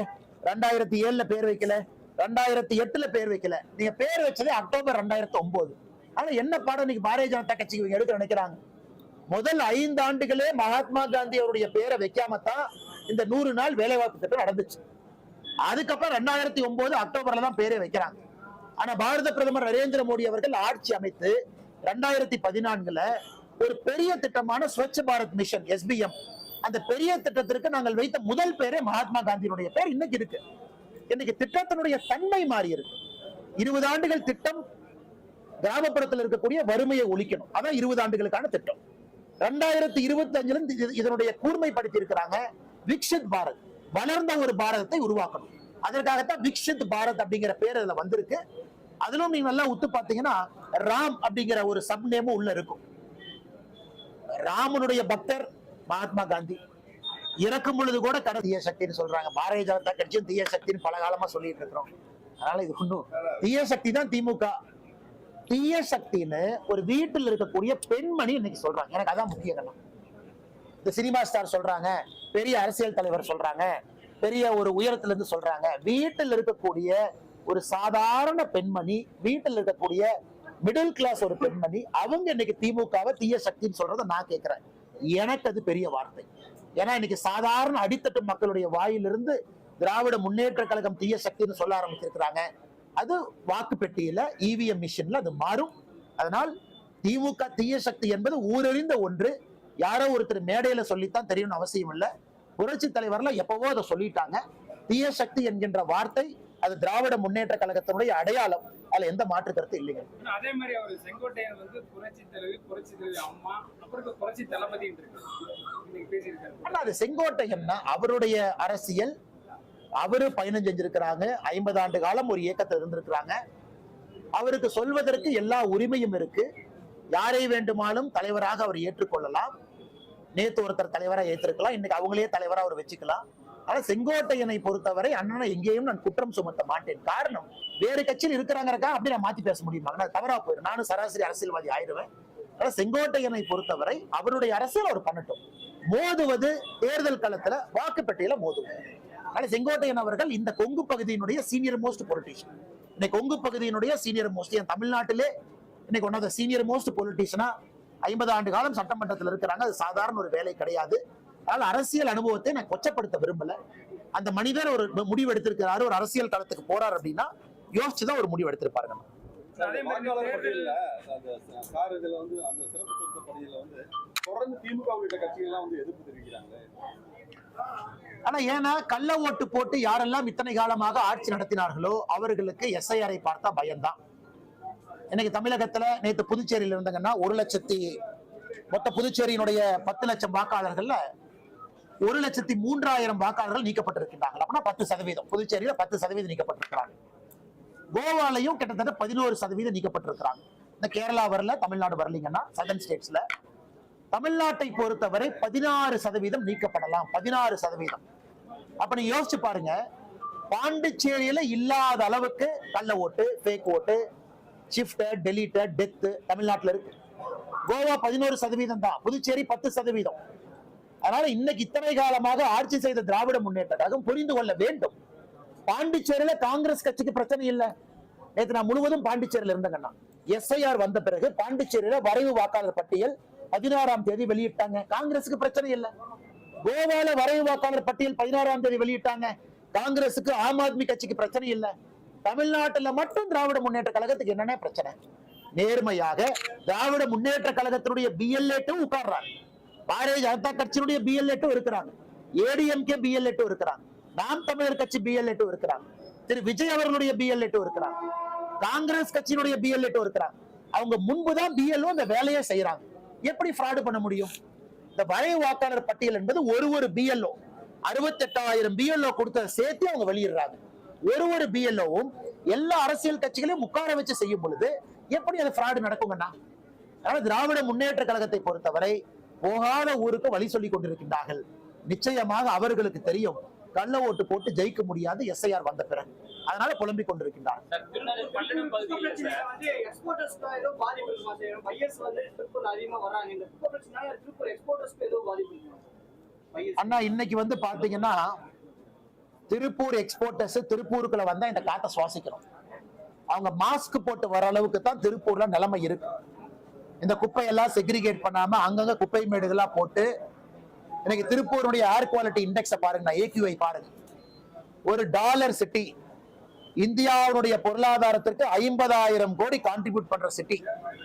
S1: 2007 பேர் வைக்கல. 2008 பேர் வைக்கல. நீங்க பேர் வச்சதே அக்டோபர் 2009. ஆனா என்ன பாடம் இன்னைக்கு பாரதிய ஜனதா கட்சிக்கு எடுக்க நினைக்கிறாங்க? முதல் 5 ஆண்டுகளே மகாத்மா காந்தி அவருடைய பேரை வைக்காம தான் இந்த 100 நாள் வேலை வாய்ப்பு திட்டம் நடந்துச்சு. அதுக்கப்புறம் 2009 அக்டோபர்ல தான் பேரை வைக்கிறாங்க. ஆனா பாரத பிரதமர் நரேந்திர மோடி அவர்கள் ஆட்சி அமைத்து 2014 ஒரு பெரிய திட்டமான ஸ்வச் பாரத் மிஷன் SBM, அந்த பெரிய திட்டத்திற்கு நாங்கள் வைத்த முதல் பேரே மகாத்மா காந்தியினுடைய பேர் இன்னைக்கு இருக்கு. இன்னைக்கு திட்டத்தினுடைய தன்மை மாறி இருக்கு. 20 ஆண்டுகள் திட்டம் கிராமப்புறத்தில் இருக்கக்கூடிய வறுமையை ஒழிக்கணும். அதான் 20 ஆண்டுகளுக்கான திட்டம். 2025 இதனுடைய கூர்மைப்படுத்தி இருக்கிறாங்க. விக்ஷித் பாரத், வளர்ந்த ஒரு பாரதத்தை உருவாக்கணும். அதற்காகத்தான் விக்ஷித் பாரத் அப்படிங்கிற பேர் அதுல வந்திருக்கு. அதிலும் நீங்க நல்லா உத்து பாத்தீங்கன்னா ராம் அப்படிங்கிற ஒரு சப் நேமும் உள்ள இருக்கும். ராமனுடைய பக்தர் மகாத்மா காந்தி. இறக்கும் பொழுது கூட தீய சக்தின்னு சொல்றாங்க. பாரதிய ஜனதா கட்சியும் தீய சக்தின்னு பல காலமா சொல்லிட்டு இருக்கிறோம். அதனால இது ஒண்ணும் தீய சக்தி தான் திமுக. தீய சக்தின்னு ஒரு வீட்டில் இருக்கக்கூடிய பெண்மணி இன்னைக்கு சொல்றாங்க. எனக்கு அதான் முக்கிய கண்ணம். இந்த சினிமா ஸ்டார் சொல்றாங்க, பெரிய அரசியல் தலைவர் சொல்றாங்க, பெரிய ஒரு உயரத்துல இருந்து சொல்றாங்க. வீட்டில் இருக்கக்கூடிய ஒரு சாதாரண பெண்மணி, வீட்டில் இருக்கக்கூடிய மிடில் கிளாஸ் ஒரு பெண்மணி, அவங்க இன்னைக்கு திமுகவை தீய சக்தின்னு சொல்றதை நான் கேட்கிறேன். எனக்கு அது பெரிய வார்த்தை. ஏன்னா இன்னைக்கு சாதாரண அடித்தட்டு மக்களுடைய வாயிலிருந்து திராவிட முன்னேற்ற கழகம் தீய சக்தின்னு சொல்ல ஆரம்பிச்சிருக்கிறாங்க. அது வாக்கு பெட்டியில இவிஎம் மிஷின்ல அது மாறும். அதனால் திமுக தீய சக்தி என்பது ஊரறிந்த ஒன்று. யாரோ ஒருத்தர் மேடையில சொல்லித்தான் தெரியணும்னு அவசியம் இல்லை. புரட்சி தலைவர்ல எப்பவோ அதை சொல்லிட்டாங்க. தீய சக்தி என்கின்ற வார்த்தை அது திராவிட முன்னேற்ற கழகத்தினுடைய அடையாளம். அதுல எந்த மாற்று கருத்து இல்லைங்க.
S6: அதே மாதிரி அவர் செங்கோட்டையன் வந்து புரட்சி தலைவி அம்மா, அப்புறம் புரட்சி தளபதி பேசியிருக்காரு.
S1: அது செங்கோட்டையன்னா அவருடைய அரசியல். அவரு பயணம் செஞ்சிருக்கிறாங்க. 50 ஆண்டு காலம் ஒரு இயக்கத்தில் இருந்திருக்கிறாங்க. அவருக்கு சொல்வதற்கு எல்லா உரிமையும் இருக்கு. யாரை வேண்டுமானாலும் தலைவராக அவர் ஏற்றுக்கொள்ளலாம். நேத்து ஒருத்தர் தலைவராக ஏற்றிருக்கலாம், இன்னைக்கு அவங்களே தலைவராக அவர் வச்சுக்கலாம். ஆனா செங்கோட்டையனை பொறுத்தவரை அண்ணனை எங்கேயும் நான் குற்றம் சுமத்த மாட்டேன். காரணம், வேறு கட்சியில் இருக்கிறாங்கக்கா அப்படி நான் மாத்தி பேச முடியுமா? நான் தவறா போயிடும், நானும் சராசரி அரசியல்வாதி ஆயிடுவேன். ஆனா செங்கோட்டையனை பொறுத்தவரை அவருடைய அரசியல் அவர் பண்ணட்டும். மோதுவது தேர்தல் களத்துல வாக்குப்பெட்டியில மோதுவது. ஆனா செங்கோட்டையன் அவர்கள் இந்த கொங்கு பகுதியினுடைய சீனியர் மோஸ்ட் பொலிட்டீஷியன். இன்னைக்கு கொங்கு பகுதியினுடைய சீனியர் மோஸ்ட், என் தமிழ்நாட்டிலே இன்னைக்கு one of the senior most பொலிட்டீஷியனா 50 ஆண்டு காலம் சட்டமன்றத்தில் இருக்கிறாங்க. அது சாதாரண ஒரு வேலை கிடையாது. அதனால அரசியல் அனுபவத்தை நான் கொச்சப்படுத்த விரும்பல. அந்த மனிதர் ஒரு முடிவு எடுத்திருக்கிறாரு, ஒரு அரசியல் களத்துக்கு போறாரு அப்படின்னா யோசிச்சுதான் ஒரு முடிவு எடுத்திருப்பாருங்க. ஆனா ஏன்னா கள்ள ஓட்டு போட்டு யாரெல்லாம் இத்தனை காலமாக ஆட்சி நடத்தினார்களோ அவர்களுக்கு எஸ்ஐஆரை பார்த்தா பயம்தான். இன்னைக்கு தமிழகத்துல நேற்று புதுச்சேரியில இருந்தாங்கன்னா 1,00,000 மொத்த புதுச்சேரியினுடைய 10 லட்சம் வாக்காளர்கள்ல 1,03,000 வாக்காளர்கள் நீக்கப்பட்டிருக்கிறார்கள். அப்படின்னா 10%. புதுச்சேரியில 10% நீக்கப்பட்டிருக்கிறாங்க. கோவாலையும் கிட்டத்தட்ட 11% நீக்கப்பட்டிருக்கிறாங்க. இந்த கேரளா வரல, தமிழ்நாடு வரலீங்கன்னா சதர்ன் ஸ்டேட்ஸ்ல. தமிழ்நாட்டை பொறுத்தவரை 16% நீக்கப்படலாம். 16%. அப்ப நீங்க யோசிச்சு பாருங்க, பாண்டிச்சேரியில இல்லாத அளவுக்கு கள்ள ஓட்டு, ஃபேக் ஓட்டு, ஷிஃப்டட், டெலீட்டட், டெத் தமிழ்நாட்டில் இருக்கு. கோவா 11% தான், புதுச்சேரி 10%. அதனால இன்னைக்கு இத்தனை காலமாக ஆட்சி செய்த திராவிட முன்னேற்ற கழகம் புரிந்து கொள்ள வேண்டும். பாண்டிச்சேரியில காங்கிரஸ் கட்சிக்கு பிரச்சனை இல்லை. நேற்று நான் முழுவதும் பாண்டிச்சேரியில இருந்தேங்கன்னா, எஸ்ஐஆர் வந்த பிறகு பாண்டிச்சேரியில வரைவு வாக்காளர் பட்டியல் 16ஆம் தேதி வெளியிட்டாங்க. காங்கிரஸுக்கு பிரச்சனை இல்லை. கோவால வரைவு வாக்காளர் பட்டியல் 16ஆம் தேதி வெளியிட்டாங்க. காங்கிரஸுக்கு, ஆம் ஆத்மி கட்சிக்கு பிரச்சனை இல்லை. தமிழ்நாட்டுல மட்டும் திராவிட முன்னேற்ற கழகத்துக்கு என்னென்ன பிரச்சனை? நேர்மையாக திராவிட முன்னேற்ற கழகத்தினுடைய BLA-ட்டும் உட்கார்றாங்க, பாரதிய ஜனதா கட்சியினுடைய BLA-ட்டும் இருக்கிறாங்க, ADMK BLA-ட்டும் இருக்கிறாங்க, நாம் தமிழர் கட்சி BLA-ட்டும் இருக்கிறாங்க, திரு விஜய் அவர்களுடைய BLA-ட்டும் இருக்கிறாங்க, காங்கிரஸ் கட்சியினுடைய BLA-ட்டும் இருக்கிறாங்க. அவங்க முன்புதான் BLO இந்த வேலையை செய்யறாங்க. எப்படி ஃப்ராடு பண்ண முடியும்? இந்த வரைவு வாக்காளர் பட்டியல் என்பது ஒரு BLO 68,000 BLO கொடுத்த சேர்த்து அவங்க வெளியிடுறாங்க. ஒரு BLO-வும் எல்லா அரசியல் கட்சிகளையும் உட்கார வச்சு செய்யும் பொழுது எப்படி அது ஃப்ராடு நடக்குங்கன்னா? அதனால திராவிட முன்னேற்ற கழகத்தை பொறுத்தவரை போகாத ஊருக்கு வழி சொல்லி கொண்டிருக்கின்றார்கள். நிச்சயமாக அவர்களுக்கு தெரியும் கள்ள ஓட்டு போட்டு ஜெயிக்க முடியாது எஸ்ஐஆர் வந்த பிறகு. அதனால புலம்பிக் கொண்டிருக்கின்றார். அண்ணா இன்னைக்கு வந்து பாத்தீங்கன்னா திருப்பூர் எக்ஸ்போர்ட்டர்ஸ் திருப்பூருக்குள்ள வந்தா இந்த காட்டை சுவாசிக்கிறோம். அவங்க மாஸ்க் போட்டு வர அளவுக்கு தான் திருப்பூர்ல நிலைமை இருக்கு. இந்த குப்பையெல்லாம் செக்ரிகேட் பண்ணாம அங்கங்க குப்பை மேடுகளா போட்டு இன்னைக்கு திருப்பூருடைய ஏர் குவாலிட்டி இண்டெக்ஸை பாருங்க, AQI பாருங்க. ஒரு டாலர் சிட்டி, இந்தியாவுடைய பொருளாதாரத்திற்கு 50,000 கோடி கான்ட்ரிபியூட் பண்ற சிட்டி.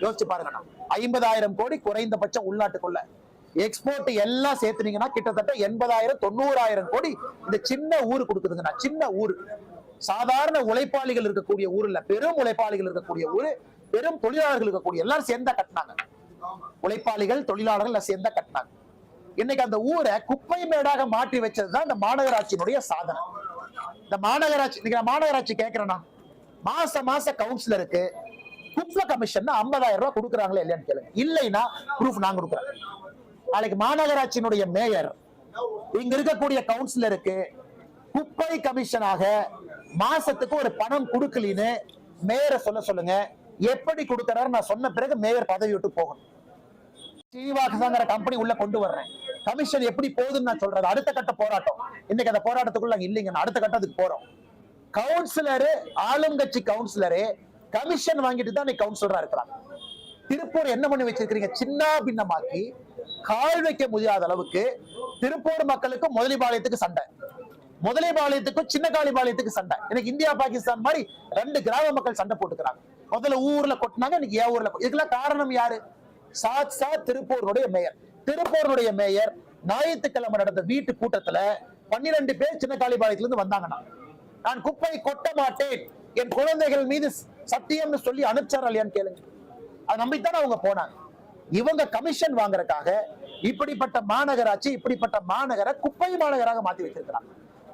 S1: யோசிச்சு பாருங்க, 50,000 கோடி குறைந்தபட்சம் உள்நாட்டுக்குள்ள. எக்ஸ்போர்ட் எல்லாம் சேர்த்துனீங்கன்னா கிட்டத்தட்ட 80,000 90,000 கோடி இந்த சின்ன ஊரு கொடுக்குதுங்கண்ணா. சின்ன ஊரு, சாதாரண உழைப்பாளிகள் இருக்கக்கூடிய ஊர்ல, பெரும் உழைப்பாளிகள் இருக்கக்கூடிய ஊரு, பெரும் தொழிலாளர்கள் இருக்கக்கூடிய எல்லாரும் சேர்ந்தா கட்டினாங்க. உழைப்பாளிகள் தொழிலாளர்கள் சேர்ந்தா கட்டினாங்க. இன்னைக்கு அந்த ஊரை குப்பை மேடாக மாற்றி வச்சதுதான் இந்த மாநகராட்சியினுடைய சாதனை. இந்த மாநகராட்சி இன்னைக்கு நான் மாநகராட்சி கேட்கிறேன்னா, மாச கவுன்சிலருக்கு குப்பை கமிஷன் 50,000 ரூபாய் கொடுக்குறாங்களே இல்லையான்னு கேளுங்க. இல்லைன்னா ப்ரூஃப் நான் கொடுக்குறேன். நாளைக்கு மாநகராட்சியினுடைய மேயர் இங்க இருக்கக்கூடிய கவுன்சிலருக்கு குப்பை கமிஷனாக மாசத்துக்கு ஒரு பணம் கொடுக்கலின்னு மேயரை சொல்லுங்க. எப்படி கொடுக்கறாரு நான் சொன்ன பிறகு மேயர் பதவி விட்டு போகணும். ஸ்ரீனிவாசங்கிற கம்பெனி உள்ள கொண்டு வர்றேன். கமிஷன் எப்படி போகுதுன்னு நான் சொல்றது அடுத்த கட்ட போராட்டம். இன்னைக்கு அந்த போராட்டத்துக்குள்ள இல்லைங்க, அடுத்த கட்டத்துக்கு போறோம். கவுன்சிலரு, ஆளுங்கட்சி கவுன்சிலரு கமிஷன் வாங்கிட்டு தான் கவுன்சிலரா இருக்கிறாங்க. திருப்பூர் என்ன பண்ணி வச்சிருக்கீங்க? சின்ன பின்னமாக்கி கால் வைக்க முடியாத அளவுக்கு திருப்பூர் மக்களுக்கு முதலிபாளையத்துக்கு சண்டை, முதலிபாளையத்துக்கும் சின்ன காளிபாளையத்துக்கு சண்டை. எனக்கு இந்தியா பாகிஸ்தான் மாதிரி 2 கிராம மக்கள் சண்டை போட்டுக்கிறாங்க. முதல்ல ஊர்ல கொட்டினாங்க, இன்னைக்கு ஏன் ஊர்ல. இதுக்கெல்லாம் காரணம் யாரு? சாத் திருப்பூருடைய மேயர். திருப்பூருடைய மேயர் ஞாயிற்றுக்கிழமை நடந்த வீட்டு கூட்டத்துல 12 பேர் சின்ன காளிபாளையத்துல இருந்து வந்தாங்கன்னா, நான் குப்பை கொட்ட மாட்டேன், என் குழந்தைகள் மீது சத்தியம்னு சொல்லி அனுப்பிச்சார் இல்லையான்னு கேளுங்க. அதை நம்பித்தான் அவங்க போனாங்க. இவங்க கமிஷன் வாங்குறதுக்காக இப்படிப்பட்ட மாநகராட்சி, இப்படிப்பட்ட மாநகர குப்பை மாநகராக மாத்தி வச்சிருக்கிறாங்க.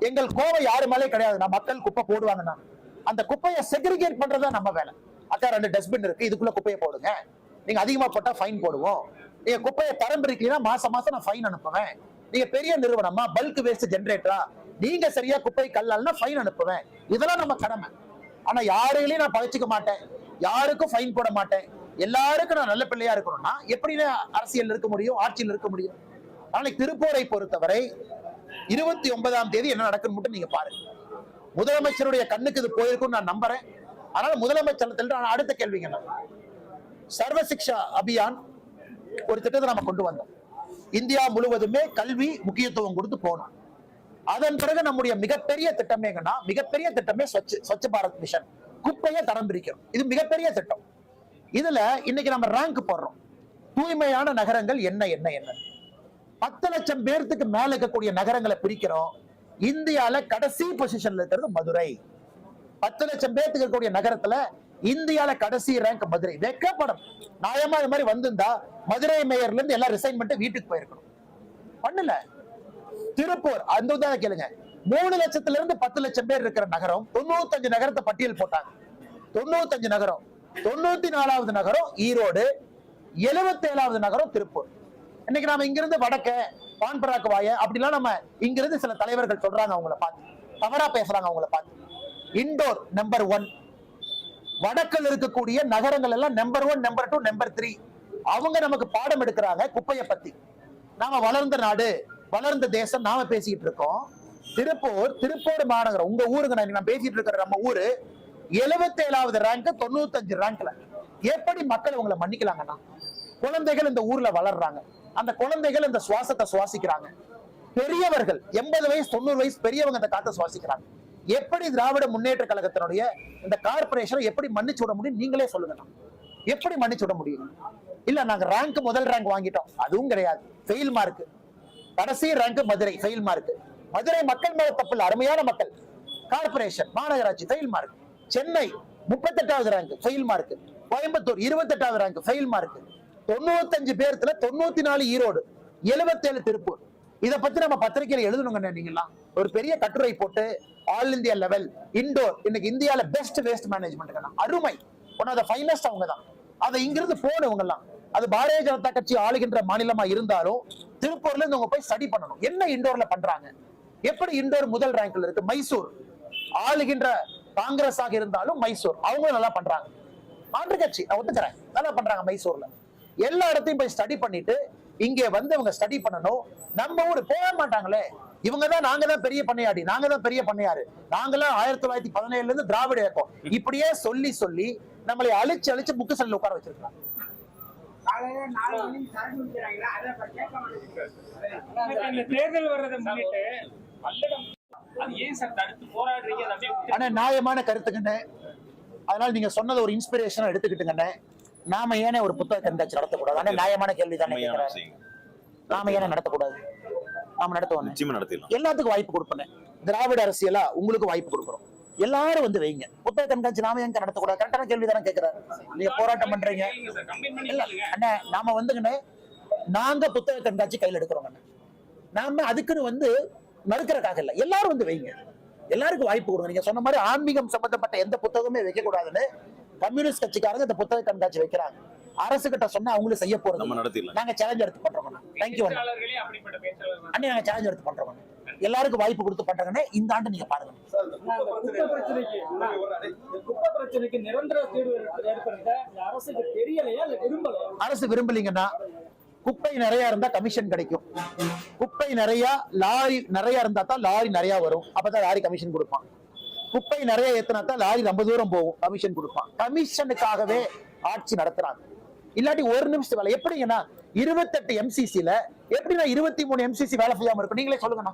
S1: எங்கள் கோவை யாரு மேலே கிடையாது. நான் மக்கள் குப்பை போடுவாங்கன்னா அந்த குப்பையை செக்ரிகேட் பண்றதா நம்ம வேலை. அக்கா 2 டஸ்ட்பின் இருக்கு, இதுக்குள்ள குப்பையை போடுங்க, நீங்க அதிகமா போட்டா ஃபைன் போடுவோம். நீங்க குப்பையை தரம் பிரிக்கலன்னா மாசம் நான் ஃபைன் அனுப்புவேன். நீங்க பெரிய நிறுவனமா, பல்க் வேஸ்ட் ஜெனரேட்டரா, நீங்க சரியா குப்பை கல்லால்னா ஃபைன் அனுப்புவேன். இதெல்லாம் நம்ம கடமை. ஆனா யாரையிலையும் நான் பகைச்சிக்க மாட்டேன், யாருக்கும் ஃபைன் போட மாட்டேன், எல்லாருக்கும் நான் நல்ல பிள்ளையா இருக்கணும்னா எப்படி அரசியல் இருக்க முடியும், ஆட்சியில் இருக்க முடியும்? நாளைக்கு திருப்பூரை பொறுத்தவரை 29ஆம் தேதி என்ன நடக்குன்னு மட்டும் நீங்க பாருங்க. முதலமைச்சருடைய கண்ணுக்கு இது போயிருக்கும் நான் நம்புறேன். அதனால முதலமைச்சர் அடுத்த கேள்விங்க, சர்வ சிக்ஷா அபியான் ஒரு திட்டத்தை நம்ம கொண்டு வந்தோம். இந்தியா முழுவதுமே கல்வி முக்கியத்துவம் கொடுத்து போனோம். அதன் பிறகு நம்முடைய மிகப்பெரிய திட்டமே ஸ்வச்ச பாரத் மிஷன், குப்பையை தரம் பிரிக்கிறோம். இது மிகப்பெரிய திட்டம். இதுல இன்னைக்கு நம்ம ரேங்க் போடுறோம். தூய்மையான நகரங்கள் என்ன 10 லட்சம் பேருக்கு மேல இருக்கக்கூடிய நகரங்களை பிரிக்கிறோம். இந்தியால கடைசி பொசிஷன்ல இருக்கிறது மதுரை. 10 லட்சம் பேருக்கு இருக்கக்கூடிய நகரத்துல இந்தியால கடைசி ரேங்க் மதுரை. வெக்கப்படும். நியாயமா இது மாதிரி வந்திருந்தா மதுரை மேயர்ல இருந்து எல்லாம் ரிசைன் பண்ணிட்டு வீட்டுக்கு போயிருக்கணும். பண்ணல. திருப்பூர் அந்த உதாரணம் கேளுங்க. 3 லட்சத்துல இருந்து 10 லட்சம் பேர் இருக்கிற நகரம் 95 நகரத்தை பட்டியல் போட்டாங்க. 95 நகரம். 94வது நகரம் ஈரோடு, 77வது நகரம் திருப்பூர். இன்னைக்கு நாம இங்கிருந்து வடக்க பான்பராக்கு வாய அப்படிலாம் நம்ம இங்கிருந்து சில தலைவர்கள் சொல்றாங்க, அவங்கள பார்த்து தவறா பேசுறாங்க, அவங்கள பார்த்து. இண்டோர் நம்பர் 1, வடக்கில் இருக்கக்கூடிய நகரங்கள் எல்லாம் நம்பர் 1, நம்பர் 2, நம்பர் 3. அவங்க நமக்கு பாடம் எடுக்கிறாங்க குப்பையை பத்தி. நாம வளர்ந்த நாடு, வளர்ந்த தேசம் நாம பேசிக்கிட்டு இருக்கோம். திருப்பூர் மாநகரம், உங்க ஊருக்கு நான் பேசிட்டு இருக்கிற நம்ம ஊரு 77வது ரேங்க், 95 ரேங்க்ல. எப்படி மக்கள் உங்களை மன்னிக்கலாங்கன்னா, குழந்தைகள் இந்த ஊர்ல வளர்றாங்க, அந்த குழந்தைகள் இந்த சுவாசத்தை சுவாசிக்கிறாங்க. பெரியவர்கள் 80 வயசு 90 வயசு பெரியவங்க இந்த காத்தை சுவாசிக்கிறாங்க. எப்படி திராவிட முன்னேற்ற கழகத்தினுடைய இந்த கார்பரேஷனை எப்படி மன்னிச்சு விட முடியும்? நீங்களே சொல்லுங்க. எப்படி மன்னிச்சு விட முடியும்? இல்ல நாங்க ரேங்க் முதல் ரேங்க் வாங்கிட்டோம், அதுவும் கிடையாது, ஃபெயில் மார்க். கடைசி rank Madurai, fail mark. Madurai மக்கள் மேல தப்பு இல்ல, அருமையான மக்கள். கார்பரேஷன் மாநகராட்சி ஃபெயில் மார்க். சென்னை 38வது ரேங்க், ஃபெயில் மார்க். கோயம்புத்தூர் 28வது ரேங்க், ஃபெயில் மார்க். 95 பேர்த்துல 94 ஈரோடு, 77 திருப்பூர். இத பத்தி நம்ம பத்திரிகையில எழுதணுங்க. நீங்களா ஒரு பெரிய கட்டுரை போட்டு ஆல் இந்தியா லெவல் இண்டோர் இன்னைக்கு இந்தியால பெஸ்ட் வேஸ்ட் மேனேஜ்மெண்ட் அருமை, ஒன் ஆஃப் தி ஃபைனஸ்ட் அவங்க தான். அதை இங்கிருந்து போனவங்க எல்லாம், அது பாரதிய ஜனதா கட்சி ஆளுகின்ற மாநிலமா இருந்தாலும் திருப்பூர்ல இருந்து அவங்க போய் ஸ்டடி பண்ணணும், என்ன இண்டோர்ல பண்றாங்க, எப்படி இண்டோர் முதல் ரேங்க்ல இருக்கு. மைசூர் ஆளுகின்ற காங்கிரஸ் ஆக இருந்தாலும் மைசூர் அவங்களும் நல்லா பண்றாங்க. மாற்று கட்சி நான் ஒத்துக்கிறேன், நல்லா பண்றாங்க மைசூர்ல. எல்லா இடத்தையும் போய் ஸ்டடி பண்ணிட்டு இங்க வந்து அவங்க ஸ்டடி பண்ணணும். நம்ம ஊர் போக மாட்டாங்களே, இவங்கதான் நாங்க தான் பெரிய பண்ணையாடி, நாங்க தான் பெரிய பண்ணையாரு, நாங்களாம் 1917ல இருந்து திராவிட இயக்கம், இப்படியே சொல்லி சொல்லி நம்மளை அழிச்சு முக்கு சல்ல உட்கார வச்சிருக்காங்க.
S6: தேர்தல் வர்றதை முன்னிட்டு
S1: ஆனா நியாயமான கருத்துக்கண்ணே. அதனால நீங்க சொன்னது ஒரு இன்ஸ்பிரேஷனா எடுத்துக்கிட்டுங்கண்ணே. நாம ஏனே ஒரு புத்தக கண்காட்சி நடத்தக்கூடாது? ஆனா நியாயமான கேள்வி தானே கேட்கிறேன். நாம ஏனே நடத்தக்கூடாது? நாம நடத்துவோம், எல்லாத்துக்கும் வாய்ப்பு கொடுப்பேன். திராவிட அரசியலா உங்களுக்கு வாய்ப்பு கொடுக்குறோம். எல்லாரும் வந்து வைங்க. புத்தக கண்காட்சி நாம எங்க நடத்தக்கூடாது? கரெக்டான கேள்வி தானே கேட்கிறாரு. நீங்க போராட்டம் பண்றீங்க இல்ல அண்ணா, நாம வந்துங்கண்ணே நாங்க புத்தக கண்காட்சி கையில் எடுக்கிறோம். நாம அதுக்குன்னு வந்து மறுக்கிறக்காக இல்ல, எல்லாரும் வந்து வைங்க, எல்லாருக்கும் வாய்ப்பு கொடுங்க. நீங்க சொன்ன மாதிரி ஆன்மீகம் சம்பந்தப்பட்ட எந்த புத்தகமே வைக்க கூடாதுன்னு கம்யூனிஸ்ட் கட்சிக்காரங்க இந்த புத்தக கண்காட்சி வைக்கிறாங்க. அரசு கிட்ட சொன்னா அவங்களும் செய்ய போறது. நாங்க சேலஞ்ச் எடுத்து பண்றோம். தேங்க்யூ அண்ணே, நாங்க சேலஞ்ச் எடுத்து பண்றோம். எல்லாருக்கும் வாய்ப்பு கொடுத்து பண்றாங்கன்னு இந்த ஆண்டு நீங்க பாருங்க.
S6: குப்பை பிரச்சனைக்கு நிரந்தர தீர்வு ஏற்படுத்த அரசுக்கு தெரியலையா இல்ல விரும்பலையா?
S1: அரசு விரும்பலீங்கன்னா குப்பை நிறைய இருந்தா கமிஷன் கிடைக்கும். குப்பை நிறைய லாரி நிறைய இருந்தா தான் லாரி நிறைய வரும், அப்பதான் லாரி கமிஷன் கொடுப்பான். குப்பை நிறைய ஏத்தினா தான் லாரி ரொம்ப தூரம் போகும், கமிஷன் கொடுப்பான். கமிஷனுக்காகவே ஆட்சி நடத்துறாங்க. இல்லாட்டி ஒரு நிமிஷம் வேலை எப்படிங்கன்னா 28 MCCல எப்படின்னா 23 MCC வேலை செய்யாம இருக்கும்? நீங்களே சொல்லுங்கண்ணா.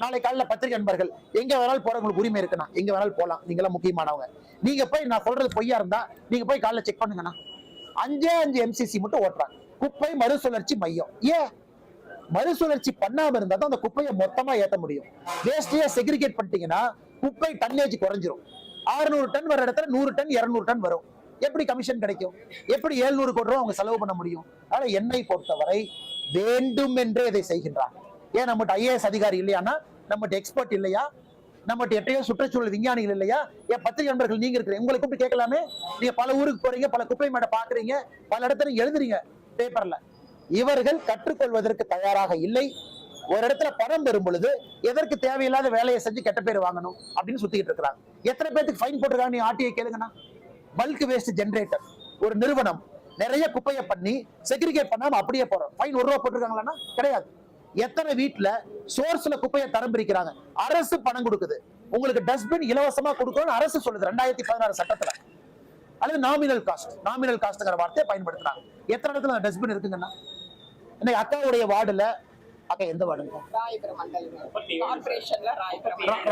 S1: நாளை காலையில பத்திரிகை நண்பர்கள் எங்க வேணாலும் போறவங்களுக்கு உரிமை இருக்குண்ணா, எங்க வேணாலும் போலாம், நீங்க எல்லாம் முக்கியமானவங்க. நீங்க போய் நான் சொல்றது பொய்யா இருந்தா நீங்க போய் காலைல செக் பண்ணுங்கண்ணா. 5 MCC மட்டும் ஓட்டுறாங்க. குப்பை மறுசுழற்சி மையம். ஏன் மறுசுழற்சி பண்ணாம இருந்தா தான் அந்த குப்பையை மொத்தமா ஏத்த முடியும். வேஸ்டையே செக்ரிகேட் பண்ணிட்டீங்கன்னா குப்பை டன்னேஜ் குறைஞ்சிரும். 600 டன் வர இடத்துல 100 டன் 200 டன் வரும். எப்படி கமிஷன் கிடைக்கும்? எப்படி 700 கோடி ரூபாய் அவங்க செலவு பண்ண முடியும்? ஆனா என்னை பொறுத்தவரை வேண்டும் என்றே இதை செய்கின்றார். ஏன் நம்மகிட்ட IAS அதிகாரி இல்லையானா? நம்மகிட்ட எக்ஸ்பர்ட் இல்லையா? நம்மகிட்ட எட்டையோ சுற்றுச்சூழல் விஞ்ஞானிகள் இல்லையா? ஏன் பத்திரிகை நண்பர்கள் நீங்க இருக்கிறீங்க, உங்களை கூப்பிட்டு கேட்கலாமே. நீங்க பல ஊருக்கு போறீங்க, பல குப்பை மேடை பாக்குறீங்க, பல இடத்துல எழுதுறீங்க பேப்பர்ல. இவர்கள் கற்றுக்கொள்வதற்கு தயாராக இல்லை. ஒரு இடத்துல பணம் பெறும் பொழுது எதற்கு தேவையில்லாத வேலையை செஞ்சு கெட்ட பேர் வாங்கணும் அப்படின்னு சுத்திட்டு இருக்காங்க. எத்தனை பேருக்கு ஃபைன் போட்டிருக்காங்க நீ ஆர்டிஐ கேளுங்கண்ணா. பல்க் வேஸ்ட் ஜெனரேட்டர் ஒரு நிறுவனம் நிறைய குப்பையை பண்ணி செக்ரிகேட் பண்ணாம அப்படியே போறோம், ஃபைன் 1 ரூபா போட்டிருக்காங்களா? கிடையாது. எத்தனை வீட்டுல சோர்ஸ்ல குப்பையை தரம் பிரிக்கிறாங்க? அரசு பணம் கொடுக்குது. உங்களுக்கு டஸ்ட்பின் இலவசமா கொடுக்கணும்னு அரசு சொல்லுது 2016 சட்டத்துல. அல்லது நாமினல் காஸ்ட்ங்கிற வார்த்தையை பயன்படுத்துறாங்க. எத்தனை இடத்துல டஸ்ட்பின் இருக்குங்கன்னா? இன்னைக்கு அக்காவுடைய வார்டுல, அக்கா எந்த வார்டுங்க?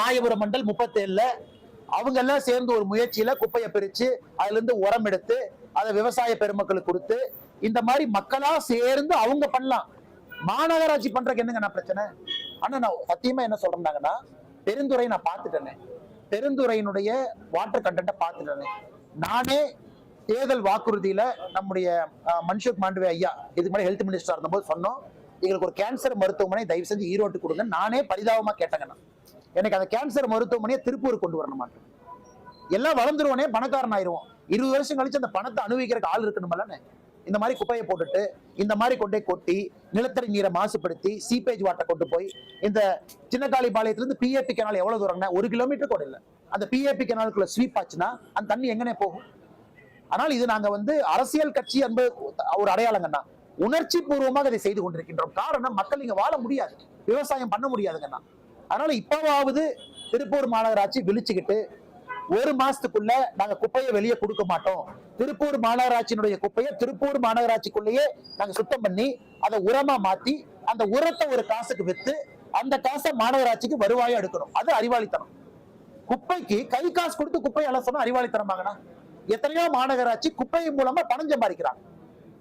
S1: ராயபுரம் மண்டல் 37ல அவங்க எல்லாம் சேர்ந்து ஒரு முயற்சியில குப்பையை பிரிச்சு அதுல இருந்து உரம் எடுத்து அதை விவசாய பெருமக்களுக்கு கொடுத்து இந்த மாதிரி மக்களா சேர்ந்து அவங்க பண்ணலாம். மாநகராட்சி பண்றதுக்கு என்னங்க பிரச்சனை? ஆனா நான் சத்தியமா என்ன சொல்றேன்னாங்கன்னா, பெருந்துறை நான் பார்த்துட்டேனே, பெருந்துறையினுடைய வாட்டர் கண்டென்ட்டை பார்த்துட்டேனே. நானே தேர்தல் வாக்குறுதியில நம்முடைய மன்சுக் மாண்டவியா ஐயா இதுக்கு முன்னாடி ஹெல்த் மினிஸ்டர் இருந்தபோது சொன்னோம், எங்களுக்கு ஒரு கேன்சர் மருத்துவமனை தயவு செஞ்சு ஈரோட்டு கொடுங்க. நானே பரிதாபமா கேட்டேங்கண்ணா, எனக்கு அந்த கேன்சர் மருத்துவமனையை திருப்பூர் கொண்டு வரணும் மாட்டேன். எல்லாம் வளர்ந்துருவனே, பணக்காரன் ஆயிடுவோம். 20 வருஷம் கழிச்சு அந்த பணத்தை அனுபவிக்கிறதுக்கு ஆள் இருக்கணும்ல. இந்த மாதிரி குப்பையை போட்டுட்டு இந்த மாதிரி கொண்டே கொட்டி நிலத்தடி நீரை மாசுபடுத்தி சீப்பேஜ் வாட்டர் கொண்டு போய் இந்த சின்னக்காளிபாளையத்திலிருந்து PAP கெனால் எவ்வளவு தூரம்னா 1 கிலோமீட்டர் கூட இல்லை. அந்த PAP கெனாலுக்குள்ள ஸ்வீப் ஆச்சுன்னா அந்த தண்ணி எங்கனே போகும்? ஆனால் இது நாங்க வந்து அரசியல் கட்சி என்பது ஒரு அடையாளங்கண்ணா. உணர்ச்சி பூர்வமாக இதை செய்து கொண்டிருக்கின்றோம். காரணம், மக்கள் இங்க வாழ முடியாது, விவசாயம் பண்ண முடியாதுங்கண்ணா. அதனால இப்பவாவது திருப்பூர் மாநகராட்சி விழிச்சுக்கிட்டு 1 மாசத்துக்குள்ள நாங்க குப்பையை வெளியே கொடுக்க மாட்டோம், திருப்பூர் மாநகராட்சியினுடைய குப்பையை திருப்பூர் மாநகராட்சிக்குள்ளேயே நாங்க சுத்தம் பண்ணி அதை உரமா மாத்தி அந்த உரத்தை ஒரு காசுக்கு வித்து அந்த காசை மாநகராட்சிக்கு வருவாயா எடுக்கணும். அது அறிவாளித்தனம். குப்பைக்கு கை காசு கொடுத்து குப்பையை அலசணும் அறிவாளித்தனமாகனா? எத்தனையோ மாநகராட்சி குப்பை மூலமா பணம் சம்பாதிக்கிறாங்க,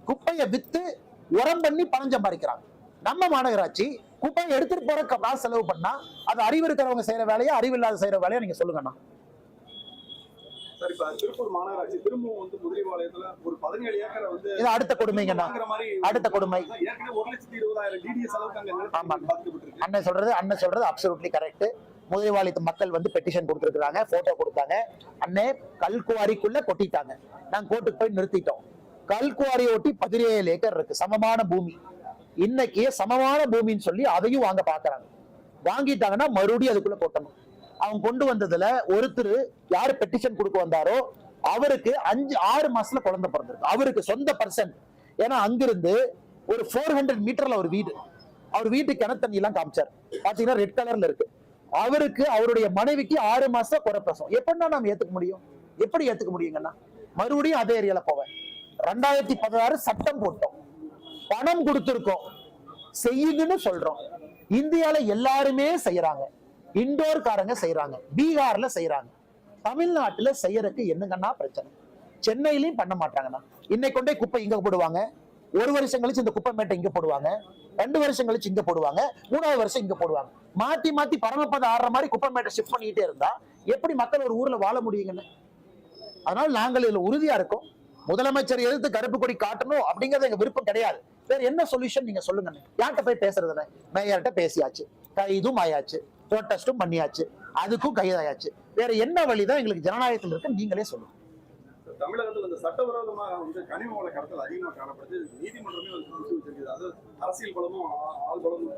S1: குப்பையை வித்து உரம் பண்ணி பணம் சம்பாதிக்கிறாங்க. நம்ம மாநகராட்சி குப்பையை எடுத்துட்டு போற காசு செலவு பண்ணா அது அறிவு இருக்கிறவங்க செய்யற வேலையா அறிவு இல்லாத செய்யற வேலையா? நீங்க சொல்லுங்கண்ணா.
S5: சார், இப்ப திருப்பூர் மாநகராட்சி திரும்பவும் வந்து முதலிபாளையத்துல ஒரு 17 ஏக்கரை வந்து
S1: இது அடுத்த கொடுமைங்கண்ணா, அடுத்த கொடுமை.
S5: ஏற்கனவே 1,20,000 DDA செலவுக்கு அங்க
S1: அண்ணன் சொல்றது அப்சல்யூட்லி கரெக்ட். முதலிபாளையத்து மக்கள் வந்து பெட்டிஷன் கொடுத்துருக்காங்க, போட்டோ கொடுத்தாங்க. அண்ணே கல்குவாரிக்குள்ள கொட்டிட்டாங்க, நாங்க கோர்ட்டுக்கு போய் நிறுத்திட்டோம். கல்குவாரியை ஒட்டி 17 ஏக்கர் இருக்கு, சமமான பூமி. இன்னைக்கு சமமான பூமின்னு சொல்லி அதையும் வாங்க பாக்குறாங்க. வாங்கிட்டாங்கன்னா மறுபடியும் அதுக்குள்ள கொட்டணும். அவங்க கொண்டு வந்ததுல ஒருத்தர் யாரு பெட்டிஷன் கொடுக்க வந்தாரோ அவருக்கு 5-6 மாசத்துல குழந்தை பிறந்திருக்கு. அவருக்கு சொந்த பர்சன். ஏன்னா அங்கிருந்து ஒரு 400 மீட்டர்ல ஒரு வீடு, அவர் வீட்டு கிணத்து தண்ணி எல்லாம் காமிச்சார். பாத்தீங்கன்னா ரெட் கலர்ல இருக்கு. அவருக்கு அவருடைய மனைவிக்கு 6 மாசம் குறைப்பிரசவம். எப்படின்னா நம்ம ஏத்துக்க முடியும்? எப்படி ஏத்துக்க முடியுங்கன்னா மறுபடியும் அதே ஏரியால போவேன். 2016 சட்டம் போட்டோம், பணம் கொடுத்திருக்கோம், செய்யுதுன்னு சொல்றோம். இந்தியால எல்லாருமே செய்யறாங்க, இண்டோர் காரங்க செய்யறாங்க, பீகார்ல செய்யறாங்க. தமிழ்நாட்டுல செய்யறதுக்கு என்னங்கன்னா பிரச்சனை? சென்னையிலயும் பண்ண மாட்டாங்கண்ணா. இன்னைக்கு கொண்டே குப்பை இங்க போடுவாங்க, 1 வருஷம் கழிச்சு இந்த குப்பை மேட்டை இங்க போடுவாங்க, 2 வருஷம் கழிச்சு இங்க போடுவாங்க, 3வது வருஷம் இங்க போடுவாங்க. மாத்தி மாத்தி பரமப்பதம் ஆடுற மாதிரி குப்பை மேட்டை ஷிஃப்ட் பண்ணிட்டே இருந்தா எப்படி மக்கள் ஒரு ஊர்ல வாழ முடியுங்கன்னு? அதனால நாங்கள் இதுல உறுதியா இருக்கோம். முதலமைச்சர் எதிர்த்து கருப்பு கொடி காட்டணும் அப்படிங்கறது எங்க விருப்பம் கிடையாது. வேற என்ன சொல்யூஷன் நீங்க சொல்லுங்க. யார்கிட்ட போய் பேசுறதுல? மேயர்கிட்ட பேசியாச்சு, கைதும் ஆயாச்சு, ப்ரோட்டஸ்டும் பண்ணியாச்சு, அதுக்கும் கைதாயாச்சு. வேற என்ன வழிதான் எங்களுக்கு ஜனநாயகத்தில் இருக்கு? நீங்களே சொல்லுங்க.
S5: தமிழகத்தில் இந்த சட்டவிரோதமாக வந்து கனிம வள கடத்தல் அதிகமாக காணப்படுது. நீதிமன்றமே வந்து புக்கு வச்சிருக்குது. அது அரசியல் பலமும் ஆள் பலமும்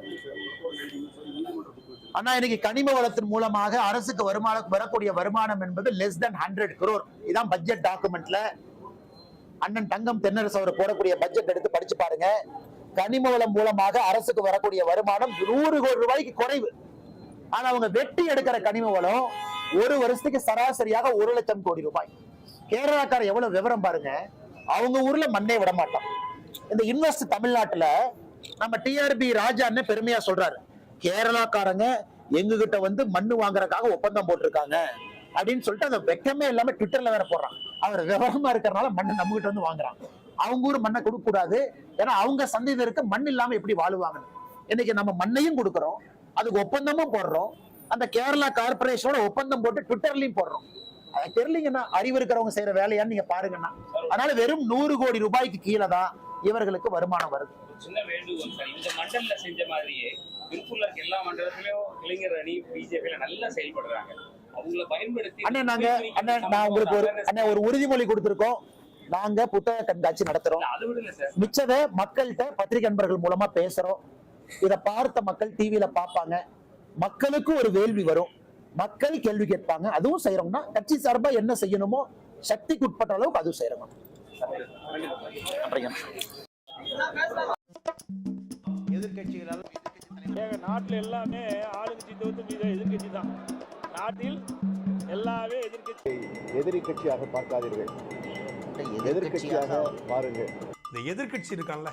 S1: ஆனா இன்னைக்கு கனிம வளத்தின் மூலமாக அரசுக்கு வரக்கூடிய வருமானம் என்பது லெஸ் than 100 crore. இதான் பட்ஜெட் டாக்குமெண்ட்ல அண்ணன் தங்கம் தென்னரசு அவர் போடக்கூடிய பட்ஜெட் எடுத்து படிச்சு பாருங்க. கனிம வளம் மூலமாக அரசுக்கு வரக்கூடிய வருமானம் 100 கோடி ரூபாய்க்கு குறைவு. ஆனா அவங்க வெட்டி எடுக்கிற கனிம வளம் ஒரு வருஷத்துக்கு சராசரியாக 1 லட்சம் கோடி ரூபாய். கேரளாக்கார எவ்வளவு விவரம் பாருங்க. அவங்க ஊர்ல மண்ணே விட மாட்டோம். இந்த இன்வெஸ்ட் தமிழ்நாட்டுல நம்ம டிஆர்பி ராஜான்னு பெருமையா சொல்றாரு, கேரளாக்காரங்க எங்க கிட்ட வந்து மண்ணு வாங்குறதுக்காக ஒப்பந்தம் போட்டிருக்காங்க அப்படின்னு சொல்லிட்டு அந்த வெக்கமே இல்லாம ட்விட்டர்ல வேற போடுறான். அவர் விவரமா இருக்கிறனால மண்ணு நம்ம கிட்ட வந்து வாங்குறான். அவங்க ஊர் மண்ணை கொடுக்க கூடாது, ஏன்னா அவங்க சந்ததியினருக்கு மண் இல்லாம எப்படி வாழுவாங்க. இன்னைக்கு நம்ம மண்ணையும் கொடுக்கறோம், அதுக்கு ஒப்பந்தமும் போடுறோம். அந்த கேரளா கார்பரேஷனோட ஒப்பந்தம் போட்டு ட்விட்டர்லயும் போடுறோம். அது தெரியலீங்கன்னா அறிவு இருக்கிறவங்க செய்யற வேலையான்னு நீங்க பாருங்கன்னா. அதனால வெறும் 100 கோடி ரூபாய்க்கு கீழே தான் இவர்களுக்கு வருமானம் வருது.
S7: சின்ன வேண்டுகோள் சார், இந்த மண்டல செஞ்ச மாதிரியே திருப்பூர்ல இருக்க எல்லா மண்டலத்திலயும் இளைஞர் அணி பிஜேபியில நல்லா செயல்படுறாங்க. அவங்கள பயன்படுத்தி
S1: நான் உங்களுக்கு ஒரு உறுதிமொழி கொடுத்திருக்கோம். நாங்க புத்தக கண்காட்சி நடத்துறோம்.
S7: அது விடல சார்,
S1: மிச்சத மக்கள்கிட்ட பத்திரிகை நண்பர்கள் மூலமா பேசுறோம். இத பார்த்த மக்கள் டிவியில பார்ப்பாங்க. மக்களுக்கு ஒரு வேள்வி வரும், மக்கள் கேள்வி கேட்பாங்க. அதுவும் செய்யறோம்னா கட்சி சார்பா என்ன செய்யணுமோ சக்திக்கு உட்பட்ட அளவுக்கு அதுவும் செய்யறோம்.
S3: எதிர்கட்சிகளால் நாட்டில் எல்லாமே ஆளுங்கட்சி தவிர்த்து மீது எதிர்கட்சி தான். நாட்டில் எல்லாமே எதிர்கட்சி.
S4: எதிரி கட்சியாக பார்க்காதீர்கள், எதிர்கட்சியாக பாருங்கள்.
S8: இந்த எதிர்கட்சி இருக்கான்ல